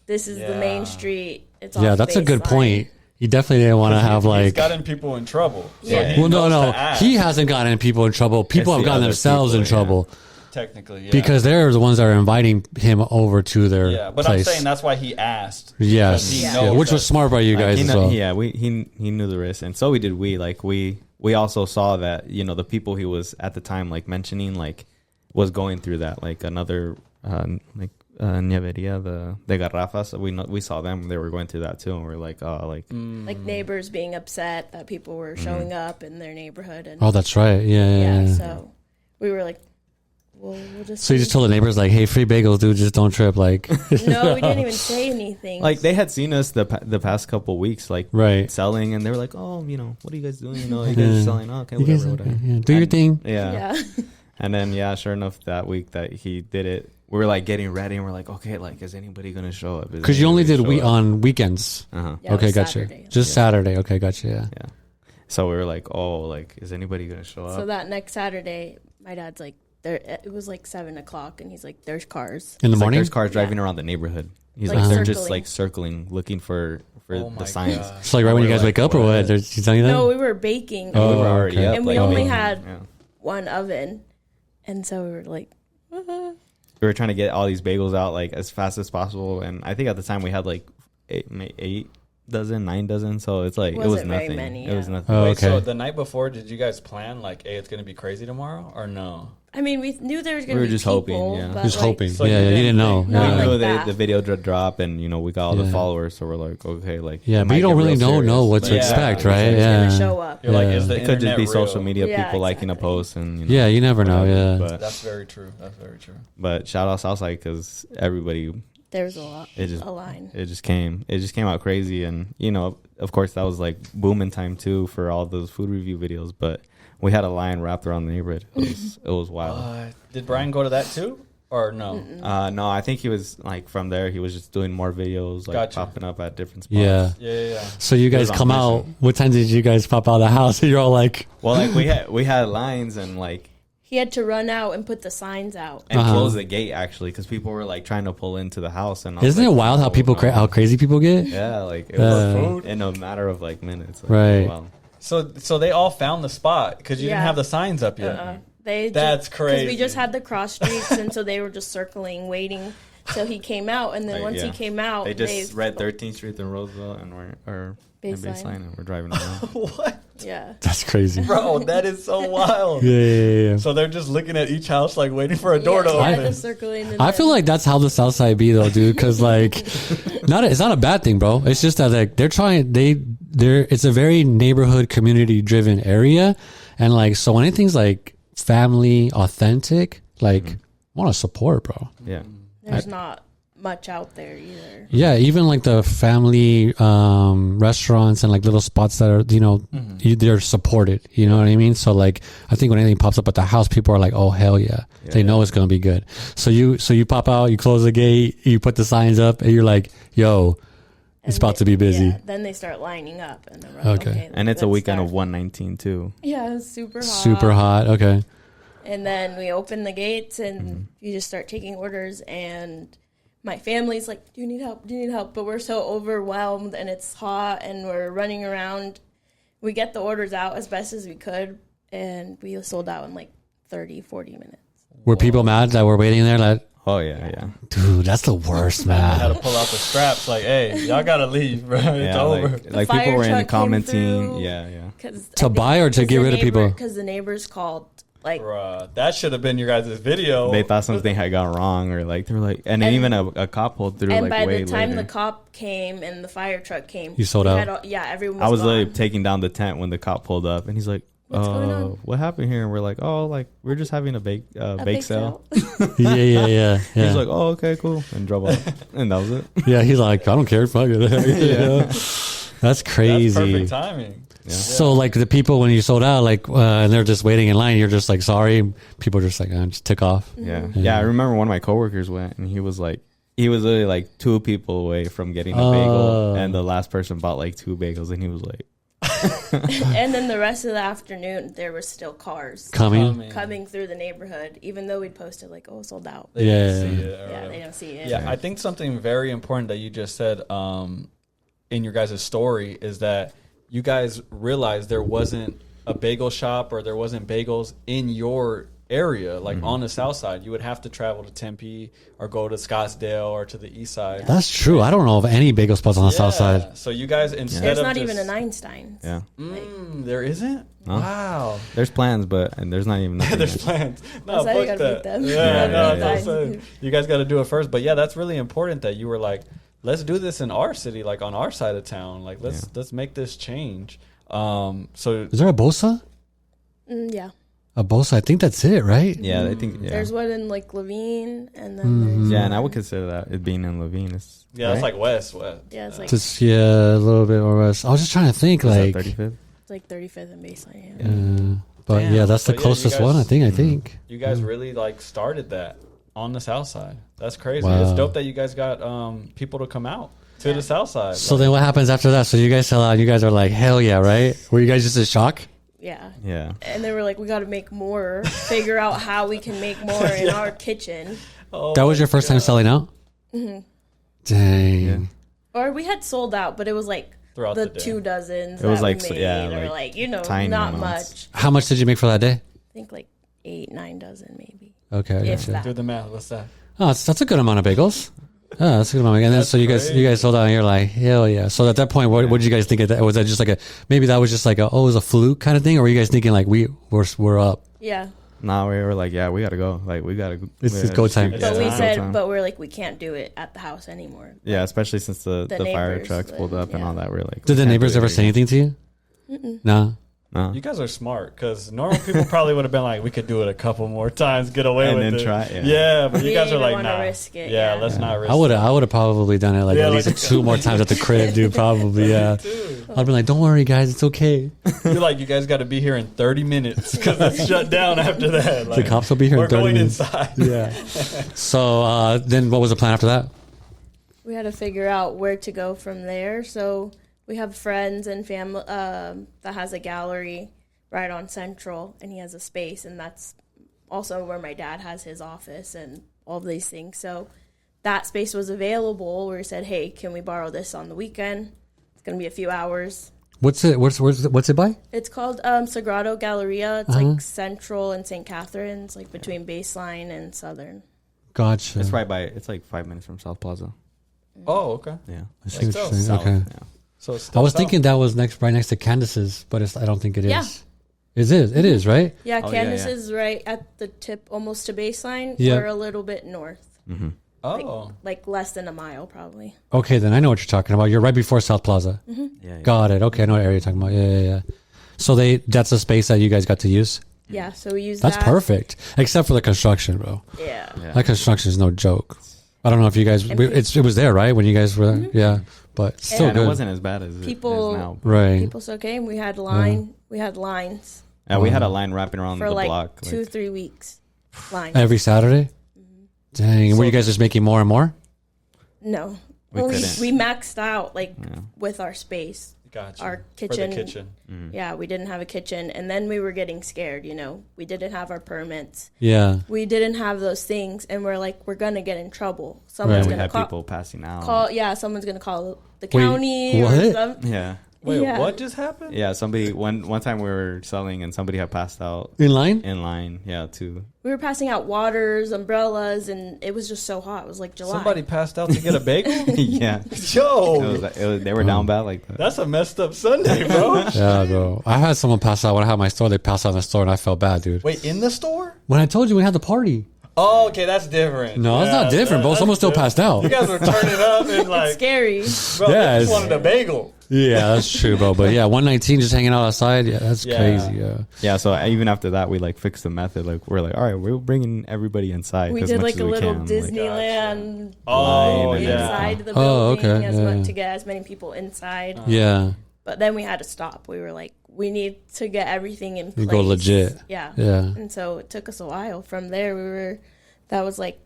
this is the Yeah. main street. It's Yeah, off that's a base good sign. point. You definitely didn't want to have He's like. gotten people in trouble. So Yeah. he Well, no, knows no, to ask, he hasn't gotten people in trouble. People It's have the gotten other themselves people, in trouble technically, yeah. because they're the ones that are inviting him over to their yeah, but place. I'm saying that's why he asked. Yes, He yeah, knows which was that- smart by you guys he as kn- well. yeah, he knew the risk, and so we did. We also saw that the people he was at the time like mentioning like was going through that, like another Nieveria, the Garrafas. We saw them; they were going through that too, and we're like, oh, like Like neighbors being upset that people were showing up in their neighborhood, and Oh, that's right. Yeah. so we were like, "Well, we'll just." So you just told the neighbors like, "Hey, free bagels, dude. Just don't trip." Like, No, we didn't even say anything. like they had seen us the past couple weeks, like right. selling, and they were like, oh, what are you guys doing? You guys are selling? Oh, okay, You guys, whatever. yeah, do your And- thing. Yeah. yeah. And then sure enough, that week that he did it, we were like getting ready, and we're like, okay, like is anybody gonna show up? Because you only did on weekends. Uh-huh. Yeah, it Okay, was gotcha. Saturday. Just Saturday. Okay, gotcha. Yeah. Yeah. So we were like, oh, like is anybody gonna show up? So that next Saturday, my dad's like, "There." It was like 7:00, and he's like, "There's cars." In the It's like morning. there's cars driving around the neighborhood. He's Like like, they're just circling. like circling, looking for Oh my the signs. God. So like right when you We're guys like, wake up or what? what? There's, you telling you that? No, we were baking, Oh, We were already okay. up, and we like, only baking. had Yeah. one oven, and so we were like, We were trying to get all these bagels out like as fast as possible, and I think at the time we had like 9 dozen. So it's like it was Wasn't very nothing. many, It was yeah. nothing. Oh, Wait, okay. so the night before, did you guys plan like, hey, it's gonna be crazy tomorrow, or no? I mean, we knew there was going We to were be just people, hoping, yeah. but Just like, hoping. So yeah, you you didn't know. didn't No, We Yeah. like knew that. the video drop, and we got all Yeah. the followers, so we're like, okay, like Yeah, it but might you don't get really real know serious. what to Yeah. expect, who's right? going Yeah. to show up? You're like, is the It could just be internet social real? media Yeah, people liking a exactly. post, and Yeah, you never know. whatever. Yeah. But, That's very true. That's very true. but shout out Southside because everybody There was a lot, It just- a line. it just came out crazy, and of course that was like booming time too for all those food review videos, but we had a line wrapped around the neighborhood. It was wild. Did Brian go to that too, or no? No, I think he was like from there he was just doing more videos like Gotcha. popping up at different spots. Yeah. Yeah. So you guys was on come out. mission. What time did you guys pop out of the house? You're all like, Well, like we had lines and like He had to run out and put the signs out. and Uh-huh. close the gate actually because people were like trying to pull into the house, and I was isn't it like, wild how oh, people no. how crazy people get? Yeah, like it Uh, was in a matter of like minutes. Like, Right. Wow. So they all found the spot because you didn't Yeah. have the signs up yet. That's Because we crazy. just had the cross streets, and so they were just circling, waiting till he came out. And then Like, once yeah. he came out, They just read 13th Street and Roosevelt and Baseline. Baseline, and we're driving around. What, Yeah. That's crazy. bro? That is so wild. Yeah. So they're just looking at each house, like waiting for a door to yeah, open. just circling. And I feel like that's how the South Side be though, dude. Because like, it's not a bad thing, bro. It's just that like they're trying. It's a very neighborhood community driven area, and like so when anything's like family authentic, like want to support, bro. Yeah. there's not much out there either. Yeah, even like the family restaurants and like little spots that are, you know, they're supported. You know what I mean? So like, I think when anything pops up at the house, people are like, "Oh hell yeah!" They know it's gonna be good. So you pop out, you close the gate, you put the signs up, and you're like, "Yo, it's about to be busy." Yeah, then they start lining up, and they're like, okay. And it's a let's weekend start. of 119 too. Yeah, it's super hot. Super hot. Okay. And then we open the gates, and you just start taking orders, and my family's like, do you need help? Do you need help? But we're so overwhelmed, and it's hot, and we're running around. We get the orders out as best as we could, and we sold out in like 30, 40 minutes. Were people mad that we're waiting there? Like, Oh yeah. dude, that's the worst, I had man. to pull out the straps. Like, hey, y'all gotta leave, bro. It's Yeah, over. like fire people were in truck came commenting. through. Yeah. To buy or to get rid of people? Because the neighbors called. Like, Bruh, that should have been your guys' video. They thought something had gone wrong, or like they were like, and then even a cop pulled through. and Like by way the time later. the cop came and the fire truck came, You sold we out? had everyone I was gone. literally taking down the tent when the cop pulled up, and he's like, What's going on? What happened here?" And we're like, "Oh, like we're just having a bake sale." Yeah. He's like, "Oh, okay, cool," and drove off, and that was it. Yeah, he's like, I don't care. Fuck it. Yeah. That's crazy. That's perfect timing. So like the people when you sold out, like and they're just waiting in line, you're just like sorry. People just like just took off. Yeah. I remember one of my coworkers went, and he was literally like 2 people away from getting a bagel, and the last person bought like 2 bagels, and he was like, And then the rest of the afternoon, there were still cars coming. through the neighborhood, even though we'd posted like, "Oh, sold out." They didn't see it, Yeah, they don't see it. Yeah, I think something very important that you just said in your guys' story is that you guys realized there wasn't a bagel shop or there wasn't bagels in your area, like on the south side. You would have to travel to Tempe or go to Scottsdale or to the east side. That's true. I don't know of any bagel spots on the south side. So you guys, instead There's of not just, even an Einstein's. "Yeah, there isn't? No. Wow. there's plans, and there's not even nothing." There's plans. No, That's how you fuck gotta that. meet them. Yeah, Yeah, no, yeah, that's yeah. what I'm saying. You guys got to do it first. But yeah, that's really important that you were like, let's do this in our city, like on our side of town. Like let's make this change. So Is there a Bosa? Yeah. A Bosa. I think that's it, right? Yeah, I think. Yeah, There's one in like Levine, and then yeah, and I would consider that it being in Levine. It's, yeah, it's right? like west. yeah, it's like Just a little bit more west. I was just trying to think, Is that like, 35th. it's like 35th and Baseline. Yeah. but Damn. yeah, that's the But yeah, closest you guys- one. I think. You guys really like started that on the south side. That's crazy. Wow. It's dope that you guys got people to come out to the south side. So then, what happens after that? So you guys sell out. You guys are like, hell yeah, right? Were you guys just in shock? Yeah. Yeah. And they were like, we got to make more, figure out how we can make more in our kitchen. Oh That was my your first time God. selling out? Dang. Yeah. Or we had sold out, but it was like Throughout the the day. 2 dozens It was that like, we made, yeah, or like like, tiny not amounts. much. How much did you make for that day? I think like 8, 9 dozen maybe. Okay, I If gotcha. that. Do the math. What's that? Oh, that's a good amount of bagels. Oh, that's a good amount. And then That's so you crazy. guys sold out, and you're like, hell yeah. So at that point, what did you guys think of that? Was that just like maybe that was just like it was a fluke kind of thing, or were you guys thinking like we're up? Yeah. Nah, we were like, yeah, we gotta go. Like, we gotta. It's go time. But But Yeah. we Go said, time. but we're like, we can't do it at the house anymore. Yeah, especially since the fire neighbors, trucks pulled up and yeah. all that. We're like, Did the we can't neighbors do it ever say again. anything to you? No. No. You guys are smart because normal people probably would have been like, we could do it a couple more times, get away And with then it. try it, yeah. Yeah, but We you guys are didn't like, wanna nah. risk it, Yeah, yeah. let's not risk I would have probably done it like Yeah, at least like- 2 more times at the crib, dude. Probably, yeah. Dude. I'd be like, don't worry, guys, it's okay. You're like, you guys got to be here in 30 minutes because it's shut down after that. Like, cops will be here in we're 30 going minutes. inside. Yeah. So then, what was the plan after that? We had to figure out where to go from there. So we have friends and family that has a gallery right on Central, and he has a space, and that's also where my dad has his office and all of these things. So that space was available where we said, hey, can we borrow this on the weekend? It's going to be a few hours. What's it? What's it by? It's called Sagrado Galleria. It's like Central and St. Catharines, like between Baseline and Southern. Gotcha. It's right by. It's like 5 minutes from South Plaza. Oh, okay. Yeah. I see what still you're saying. south. Okay. Yeah. So it's I still was south. thinking that was right next to Candace's, but I don't think it is. Yeah. It is, right? Yeah, Oh, Candace yeah, yeah. is right at the tip, almost to Baseline. Yeah. We're a little bit north, Oh, like less than a mile probably. Okay, then I know what you're talking about. You're right before South Plaza. Yeah. Got it. Okay, I know what area you're talking about. Yeah. So that's a space that you guys got to use. Yeah, so we use That's that. perfect, except for the construction, bro. Yeah. Yeah. That construction is no joke. I don't know if you guys, it was there, right? When you guys were there? Yeah. But still and good. it wasn't as bad as it is now. Right. People still came. We had lines And we had a line wrapping around for the like block. 2-3 weeks. Lines. Every Saturday? Dang. And were you guys just making more and more? No. We Well, couldn't. we maxed out with our space. Gotcha. Our For kitchen. the kitchen. Yeah, we didn't have a kitchen. And then we were getting scared, We didn't have our permits. Yeah. We didn't have those things. And we're like, we're going to get in trouble. Right. Someone's we going to had people passing out. someone's going to call the Wait, county or what? something. Yeah. Wait, Yeah. what just happened? Yeah, somebody one time we were selling and somebody had passed out In line? in line. Yeah, too. We were passing out waters, umbrellas, and it was just so hot. It was like July. Somebody passed out to get a bagel? Yeah. Yo, They were down bad like that. that's a messed up Sunday, bro. Yeah, bro. I had someone pass out when I had my store. They passed out in the store and I felt bad, dude. Wait, in the store? When I told you we had the party. Oh, okay, that's different. No, it's not different, bro. that's Someone still different. passed out. You guys were turning up and like, Scary. bro, Yeah, they just it's- wanted a bagel. Yeah, that's true, bro. But yeah, 119 just hanging out outside. Yeah, that's Yeah. crazy. Yeah. Yeah, so even after that, we like fixed the method. Like we're like, all right, we're bringing everybody inside. We as did much like as a we little can. Disneyland Oh, Line, yeah. inside the Oh, building okay, as yeah, much yeah. to get as many people inside. Yeah. But then we had to stop. We were like, we need to get everything in place. You go legit. Yeah. Yeah. And so it took us a while. From there, that was like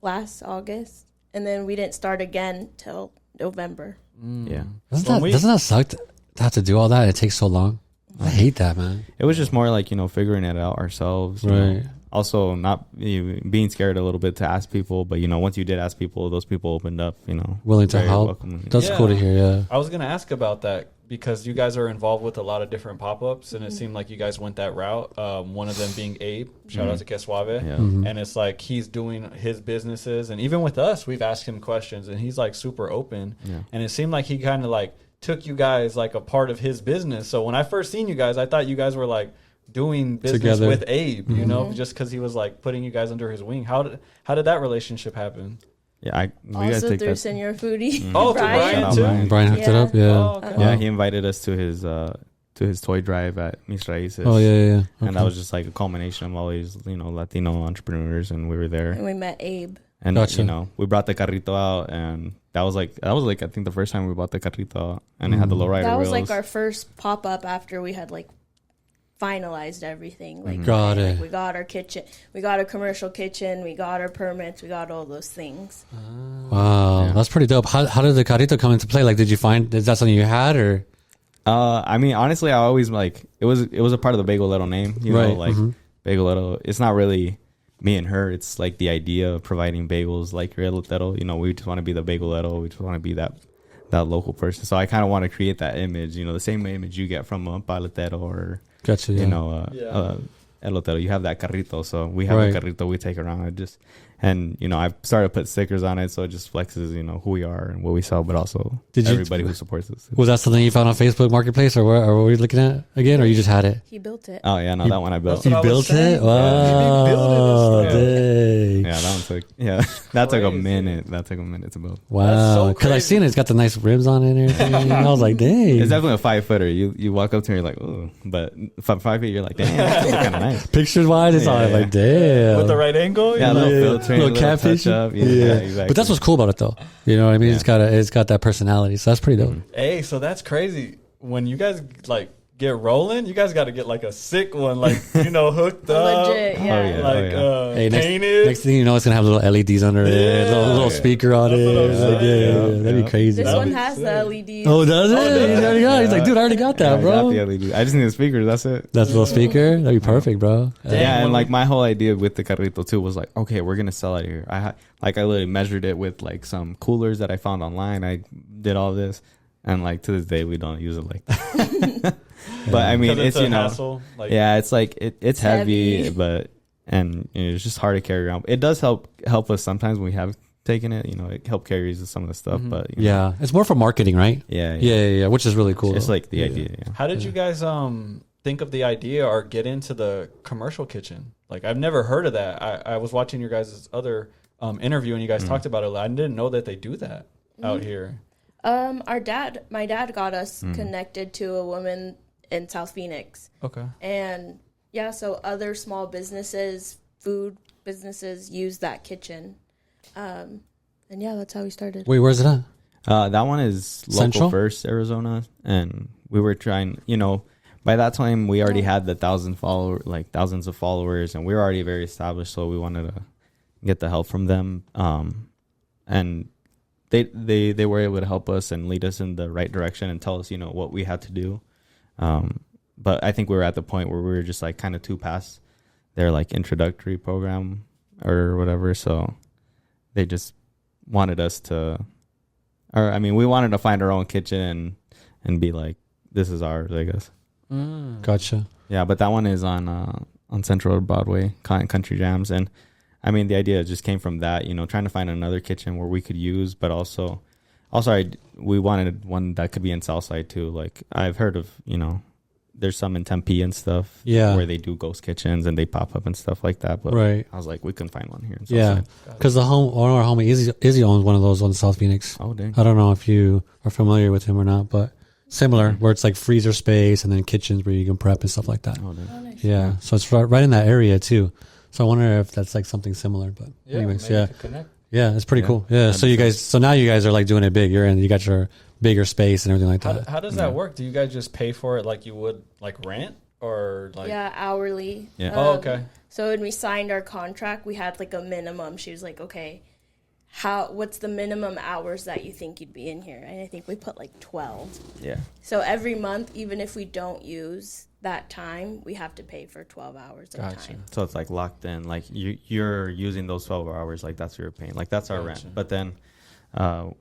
last August. And then we didn't start again till November. Yeah, Doesn't that suck to have to do all that? It takes so long. I hate that, man. it was just more like figuring it out ourselves. you Right. know. Also, not being scared a little bit to ask people, but once you did ask people, those people opened up. Willing to very help. welcoming. That's Yeah. cool to hear. Yeah. I was going to ask about that because you guys are involved with a lot of different pop-ups and it seemed like you guys went that route. One of them being Abe, shout out to Quesuave. Yeah. And it's like he's doing his businesses. And even with us, we've asked him questions and he's like super open. Yeah. And it seemed like he kind of like took you guys like a part of his business. So when I first seen you guys, I thought you guys were like doing business Together. with Abe, just because he was like putting you guys under his wing. How did that relationship happen? Yeah, we guys Also take through that. Senior Foodie. Oh, through Brian Shout out too? Brian. Brian hooked it Yeah. up. Yeah. Oh, okay. Yeah, he invited us to his toy drive at Mis Raíces. Oh, yeah, yeah. And that was just like a culmination of all these, Latino entrepreneurs, and we were there. And we met Abe. And Gotcha. we brought the carrito out, and that was like I think the first time we bought the carrito out, and it had the lowrider That was wheels. like our first pop-up after we had like finalized everything. Like, Got like, it. we got our kitchen, we got a commercial kitchen, we got our permits, we got all those things. Wow. Yeah. That's pretty dope. How did the carrito come into play? Like, did you find, is that something you had or? I mean, honestly, I always like it was a part of the Bagel Little name, Right, like Bagel Little. It's not really me and her. It's like the idea of providing bagels like Real Little. We just want to be the Bagel Little. We just want to be that local person. So I kind of want to create that image. The same image you get from a paletero or Gotcha. Yeah. elotero. You have that carrito, so we have Right. a carrito we take around. I've started to put stickers on it, so it just flexes, who we are and what we sell, but also everybody who supports us. Was that something you found on Facebook Marketplace or where were you looking at again, or you just had it? He built it. Oh yeah, no, that one I built. That's what You I was built saying. it? Wow. He be building this stuff. Dang. Yeah, that one took that took a Crazy. minute. That took a minute to build. That's Wow. so Because I crazy. seen it. It's got the nice ribs on it and everything. I was like, dang. It's definitely a 5-footer. You walk up to me, you're like, ooh, but from 5 feet, you're like, damn, that's kind of nice. Pictures wise, it's Yeah, all yeah. like, damn. With the right angle? Yeah, You're little like- filter, Little little catfish. touch up. Yeah, exactly. But that's what's cool about it, though. You know what I mean? Yeah. It's got that personality. So that's pretty dope. Hey, so that's crazy. When you guys like get rolling, you guys got to get like a sick one, like hooked up, Legit, yeah. yeah. like Hey, painted. next thing you know, it's gonna have little LEDs under it, Yeah. little speaker on That's it. what I'm Like, saying. that'd be crazy. This That'd one be has sick. the LEDs. Oh, does it? does He's like, dude, I already got that, I bro. got the LED. I just need the speakers. That's it. That's a little speaker. That'd be perfect, bro. Yeah, when and like we- my whole idea with the carrito too was like, okay, we're gonna sell it here. I literally measured it with like some coolers that I found online. I did all this, and like to this day we don't use it like that. But I mean, 'Cause it's a hassle. Like, yeah, it's like it's heavy, heavy. but it's just hard to carry around. It does help us sometimes when we have taken it. It help carries some of the stuff, but Yeah, it's more for marketing, right? yeah, Which is really cool. It's though. like the idea. Yeah. How did you guys think of the idea or get into the commercial kitchen? Like I've never heard of that. I was watching your guys' other interview and you guys talked about it. I didn't know that they do that out here. My dad got us connected to a woman in South Phoenix. Okay. And yeah, so other small businesses, food businesses use that kitchen. And yeah, that's how we started. Wait, where's it at? That one is local Central? first, Arizona, and we were trying. By that time we already had the thousands of followers, and we were already very established. So we wanted to get the help from them, and they were able to help us and lead us in the right direction and tell us, what we had to do. But I think we were at the point where we were just like kind of too past their like introductory program or whatever. So they just wanted us to, we wanted to find our own kitchen and be like, this is ours, I guess. Gotcha. Yeah, but that one is on Central Broadway, Country Jams, and the idea just came from that, trying to find another kitchen where we could use, but also we wanted one that could be in Southside too. Like I've heard of, there's some in Tempe and stuff, where they do ghost kitchens and they pop up and stuff like that. But right. I was like, we couldn't find one here in Yeah, Southside. because one of our homie Izzy owns one of those on South Phoenix. Oh dang! I don't know if you are familiar with him or not, but similar, where it's like freezer space and then kitchens where you can prep and stuff like that. Oh dang! Oh, nice. Yeah, so it's right in that area too. So I wonder if that's like something similar. But anyways, maybe to connect. yeah, it's pretty Yeah. cool. Yeah, so now you guys are like doing it big. You got your bigger space and everything like that. How does that work? Do you guys just pay for it like you would like rent or like? Yeah, hourly. Yeah. Oh, okay. So when we signed our contract, we had like a minimum. She was like, okay, what's the minimum hours that you think you'd be in here? And I think we put like 12. Yeah. So every month, even if we don't use that time, we have to pay for 12 hours of Gotcha. time. So it's like locked in. Like you're using those 12 hours. Like that's what you're paying. Like that's our Gotcha. rent. But then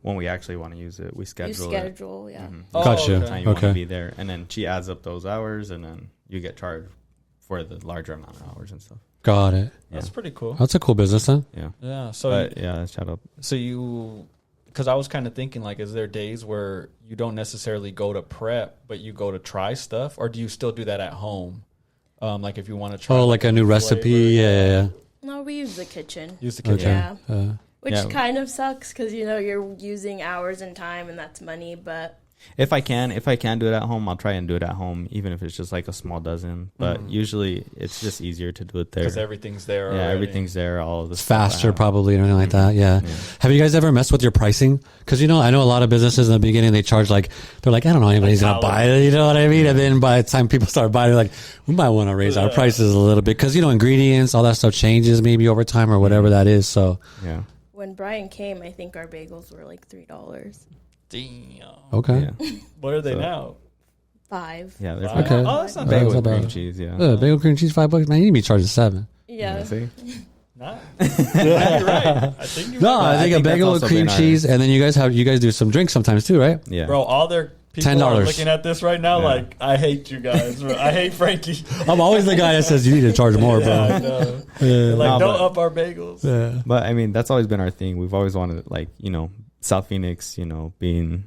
when we actually want to use it, we You schedule it. schedule, yeah. Mhm. Oh, Gotcha. okay. Time you want to Okay. be there, and then she adds up those hours, and then you get charged for the larger amount of hours and stuff. Got it. That's Yeah. pretty cool. That's a cool business, then. Yeah. Yeah. So But yeah, shout out. because I was kind of thinking like, is there days where you don't necessarily go to prep, but you go to try stuff, or do you still do that at home? Like if you want to try. Oh, like a new recipe. flavor, Yeah. No, we use the kitchen. Use the Okay. kitchen. Yeah. Which Yeah. kind of sucks because, you're using hours and time and that's money, but If I can do it at home, I'll try and do it at home, even if it's just like a small dozen. But usually, it's just easier to do it there. Because everything's there. Yeah, already. everything's there. All of the It's stuff I faster, have. probably, and everything like that. Yeah. Have you guys ever messed with your pricing? Because I know a lot of businesses in the beginning they charge like they're like, I don't know anybody's gonna buy it. You know what I mean? And then by the time people start buying, they're like, we might want to raise our prices a little bit because ingredients, all that stuff changes maybe over time or whatever that is. So Yeah. when Brian came, I think our bagels were like $3. Damn. okay, Yeah. What are they So- now? 5. Yeah. There's Wow. Okay. Oh, that's not bagel That's with not cream bad. cheese. Yeah. bagel cream cheese $5. Man, you need to be charging $7. Yeah. See? Not. You're right. I think you're No, right. I think a think that's bagel with also cream been our- cheese, and then you guys do some drinks sometimes too, right? Yeah. Bro, all their people $10. are looking at this right now Yeah. like, I hate you guys. Bro. I hate Frankie. I'm always the guy that says you need to charge more, Yeah, I bro. know. Yeah. Like, No, don't but- up our bagels. Yeah. But that's always been our thing. We've always wanted, South Phoenix, being,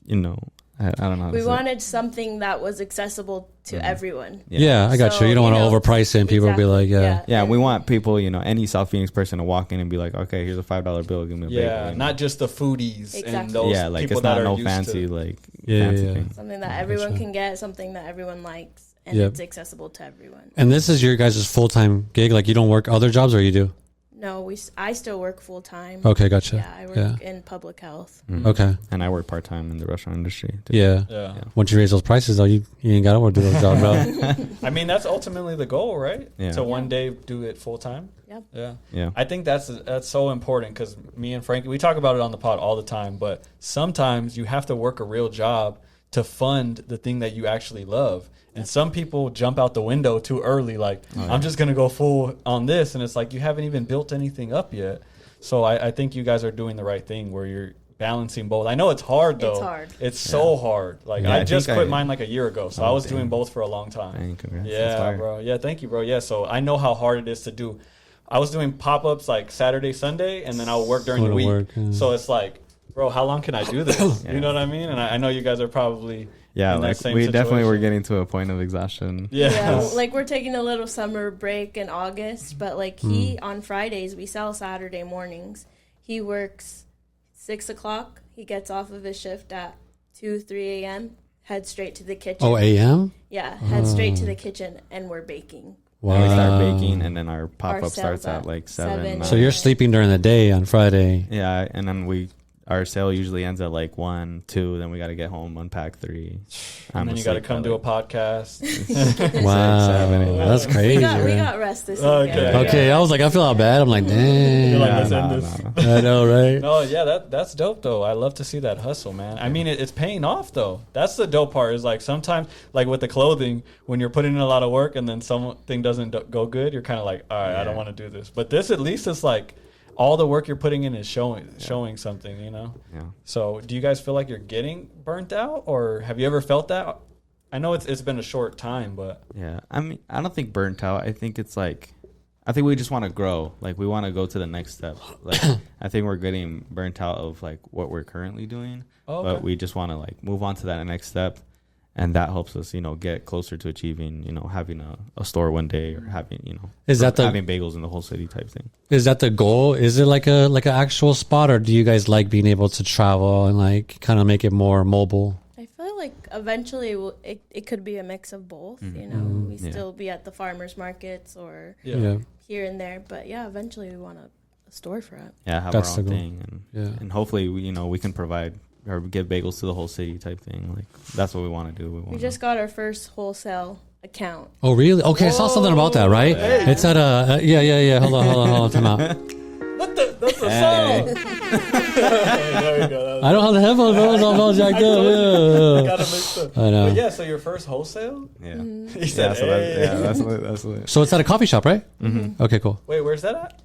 I don't know. How to We say it. wanted something that was accessible to everyone. Yeah, I got So, you. You don't want to you know, overprice it, and people will be like, yeah. Yeah, and we want people, any South Phoenix person to walk in and be like, okay, here's a $5 bill, give me a bagel. Yeah, not just the foodies and Exactly. those yeah, like people it's that not are no used fancy to. fancy yeah. thing. something that everyone Gotcha. can get, something that everyone likes, and Yep. it's accessible to everyone. And this is your guys' full-time gig? Like, you don't work other jobs, or you do? No, I still work full time. Okay, gotcha. Yeah, I work in public health. Okay. And I work part time in the restaurant industry. Too. Yeah. Yeah. Once you raise those prices, though, you ain't got to do those jobs, bro. I mean, that's ultimately the goal, right? Yeah. To one day do it full time. Yep. Yeah. Yeah. I think that's so important because me and Frankie, we talk about it on the pod all the time, but sometimes you have to work a real job to fund the thing that you actually love. And some people jump out the window too early, like, I'm just going to go full on this. And it's like, you haven't even built anything up yet. So I think you guys are doing the right thing where you're balancing both. I know it's hard, though. It's hard. It's so hard. Like, Yeah, I I just think quit I- mine like a year ago. So Oh, I was damn. doing both for a long time. Dang, congrats. That's Yeah, fire. bro. Yeah, thank you, bro. Yeah, so I know how hard it is to do. I was doing pop-ups like Saturday, Sunday, and then I'll work during the Go to week. work, yeah. So it's like, bro, how long can I do this? You know what I mean? And I know you guys are probably Yeah, in that like same we definitely were situation. getting to a point of exhaustion. Yeah. Yeah, like we're taking a little summer break in August, but like on Fridays, we sell Saturday mornings. He works 6 o'clock. He gets off of his shift at 2, 3 a.m., head straight to the kitchen. Oh, AM? Yeah, head straight to the kitchen, and we're baking And we start Wow. baking, and then our pop up sales starts at at like 7. 7. So you're sleeping during the day on Friday. Yeah, and then our sale usually ends at like 1, 2. Then we got to get home, unpack 3. And then you got to come do a podcast. Wow, 7. that's crazy. We man. got rest this Okay. weekend. Okay, I was like, I feel all bad. I'm like, dang. You're like, Yeah, let's end no, this. no, no. I know, right? No, yeah, that's dope though. I love to see that hustle, man. I mean, it's paying off though. That's the dope part. Is like sometimes, like with the clothing, when you're putting in a lot of work and then something doesn't go good, you're kind of like, all right, I don't want to do this. But this, at least, is like all the work you're putting in is showing something, you know. Yeah. So, do you guys feel like you're getting burnt out, or have you ever felt that? I know it's been a short time, but Yeah, I mean, I don't think burnt out. I think it's like, I think we just want to grow. Like, we want to go to the next step. Like, I think we're getting burnt out of like what we're currently doing, but we just want to like move on to that next step, and that helps us, get closer to achieving, having a store one day, or having, having bagels in the whole city type thing. Is that the goal? Is it like an actual spot, or do you guys like being able to travel and like kind of make it more mobile? I feel like eventually it could be a mix of both. Mm-hmm. We still be at the farmers markets or Yeah. here and there, but yeah, eventually we want a storefront. Yeah, have That's our the own goal. thing, Yeah. and hopefully we can provide or give bagels to the whole city type thing. Like, that's what we want to do. We just got our first wholesale account. Oh, really? Okay, I saw something about that, right? Hey. It's at yeah. Hold on, time out. what the? That's the song. There you go. I don't have the headphones, bro. It's all jacked up. Yeah. Gotta mix up. I know. But yeah, so your first wholesale? Yeah. He said, That's lit. So it's at a coffee shop, right? Mm-hmm. Okay, cool. Wait, where's that at?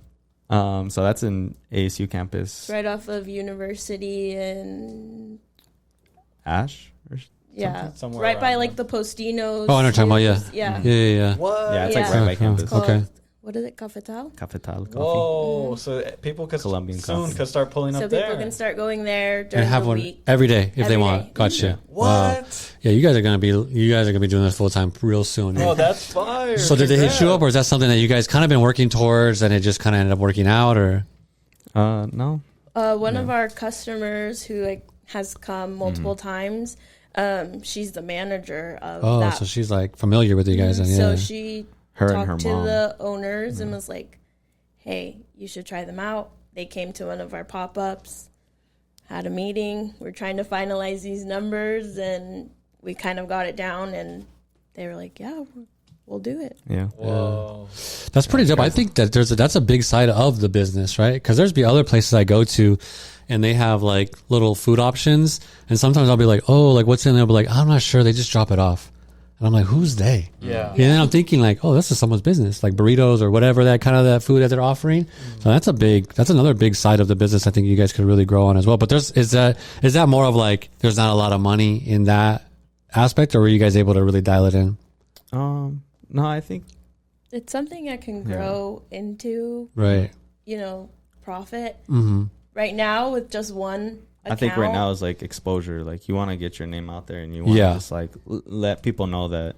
So that's in ASU campus. It's right off of University and Ash? yeah, Somewhere right by around like the Postinos. Oh, I know what you're talking about, yeah. Yeah. Yeah. What? Yeah, it's Yeah. like right by Okay. campus. It's called- Okay. What is it? Cafetal? Cafetal coffee. Whoa! So people could Colombian soon coffee. could start pulling So up people there. can start going there during And have the one week. every day if they Every want. day. Gotcha. What? Wow. Yeah, you guys are gonna be doing this full time real soon. Oh, that's fire! So did they hit you up, or Congrats. is that something that you guys kind of been working towards, and it just kind of ended up working out, or? No. One of our customers who has come multiple times, she's the manager of Oh, that. so she's like familiar with you guys, and yeah. So she Her and talked her to mom. the owners and was like, hey, you should try them out. They came to one of our pop-ups, had a meeting. We're trying to finalize these numbers, and we kind of got it down, and they were like, yeah, we'll do it. Yeah. Whoa! That's pretty dope. I think that that's a big side of the business, right? Because there's be other places I go to, and they have like little food options, and sometimes I'll be like, oh, like what's in there? But like I'm not sure. They just drop it off, and I'm like, who's they? Yeah. And then I'm thinking like, oh, this is someone's business, like burritos or whatever that food that they're offering. So that's another big side of the business. I think you guys could really grow on as well. But is that more of like there's not a lot of money in that aspect, or were you guys able to really dial it in? No, I think It's something I can grow into, Right. profit. Mm-hmm. Right now, with just one account, I think right now is like exposure. Like, you want to get your name out there, and you want to just like let people know that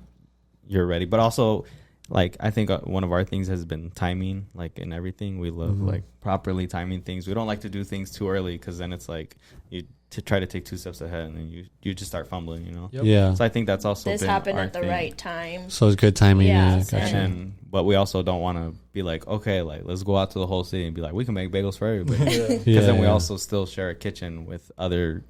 you're ready. But also, like, I think one of our things has been timing. Like, in everything, we love like properly timing things. We don't like to do things too early, because then it's like you to try to take 2 steps ahead, and then you just start fumbling. Yep. Yeah. So I think that's also this been happened our at the thing. right time. So it's good timing. Yeah, Yeah. so- Gotcha. But we also don't want to be like, okay, like let's go out to the whole city and be like, we can make bagels for everybody. Because Yeah, then we yeah. also still share a kitchen with other,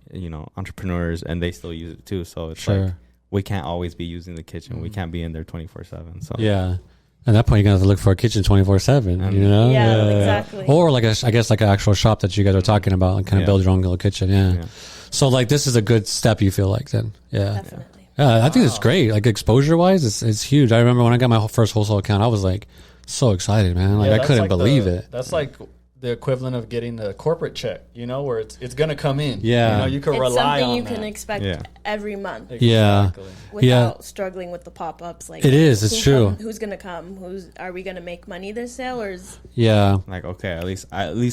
entrepreneurs, and they still use it too. So it's Sure. like we can't always be using the kitchen. We can't be in there 24/7. So Yeah. At that point, you're gonna have to look for a kitchen 24/7. You know? Yeah, exactly. Or like I guess like an actual shop that you guys are talking about, and kind of Yeah. build your own little kitchen. Yeah. Yeah. So like this is a good step. You feel like then? Yeah. Definitely. Yeah, I think it's great. Like exposure wise, it's huge. I remember when I got my first wholesale account, I was like so excited, man. Like Yeah, I that's couldn't like believe it. That's like the equivalent of getting a corporate check, where it's gonna come in. Yeah. You can It's rely something on you that. can expect Yeah. every month Yeah. Exactly. without struggling with the pop-ups. Like It is. It's true. Who's gonna come? Are we gonna make money this sale, or is Yeah. like, okay, at least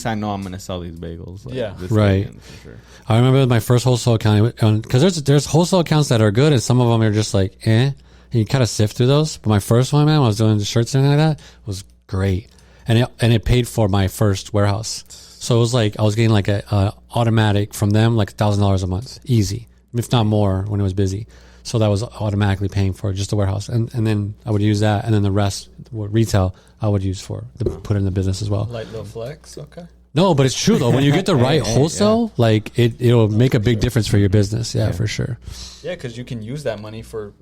I know I'm gonna sell these bagels. Like, Yeah. this Right. weekend for sure. I remember my first wholesale account, because there's wholesale accounts that are good, and some of them are just like, eh. And you kind of sift through those. But my first one, man, when I was doing the shirts and everything like that, was great, and it paid for my first warehouse. So it was like I was getting like a automatic from them, like $1,000 a month, easy, if not more, when it was busy. So that was automatically paying for just the warehouse. And then I would use that. And then the rest, retail, I would use for put in the business as well. Light little flex. Okay. No, but it's true though. When you get the right wholesale, like it'll make a big difference for your business. Yeah, for sure. Yeah, because you can use that money for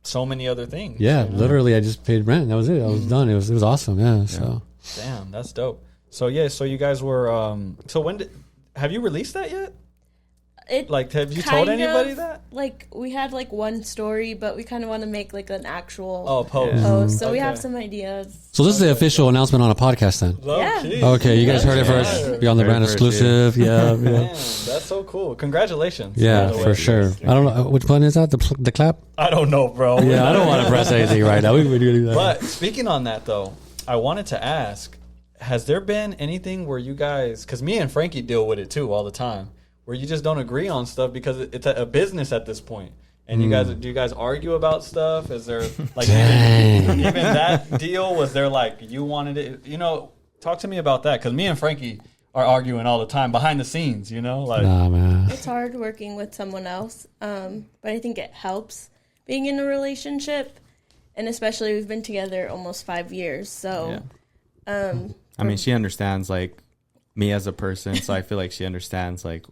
so many other things. Yeah, literally, I just paid rent. That was it. I was done. It was awesome. Yeah. So. Damn, that's dope. So so you guys were. So have you released that yet? Have you told anybody that? Like, we had like one story, but we kind of want to make like an actual post. post. So we have some ideas. So this is the official announcement on a podcast then. Yeah. Okay, you guys heard it first. Be on the brand exclusive. Yeah. Man, that's so cool. Congratulations. Yeah, for sure. I don't know which button is that. The clap. I don't know, bro. Yeah, I don't want to press anything right now. We would do that. But speaking on that though, I wanted to ask: has there been anything where you guys? Because me and Frankie deal with it too all the time. Where you just don't agree on stuff because it's a business at this point. And do you guys argue about stuff? Is there like even that deal? Was there like you wanted it? Talk to me about that because me and Frankie are arguing all the time behind the scenes. Like nah, man. It's hard working with someone else, but I think it helps being in a relationship, and especially we've been together almost 5 years. So, I mean, she understands like me as a person, so I feel like she understands like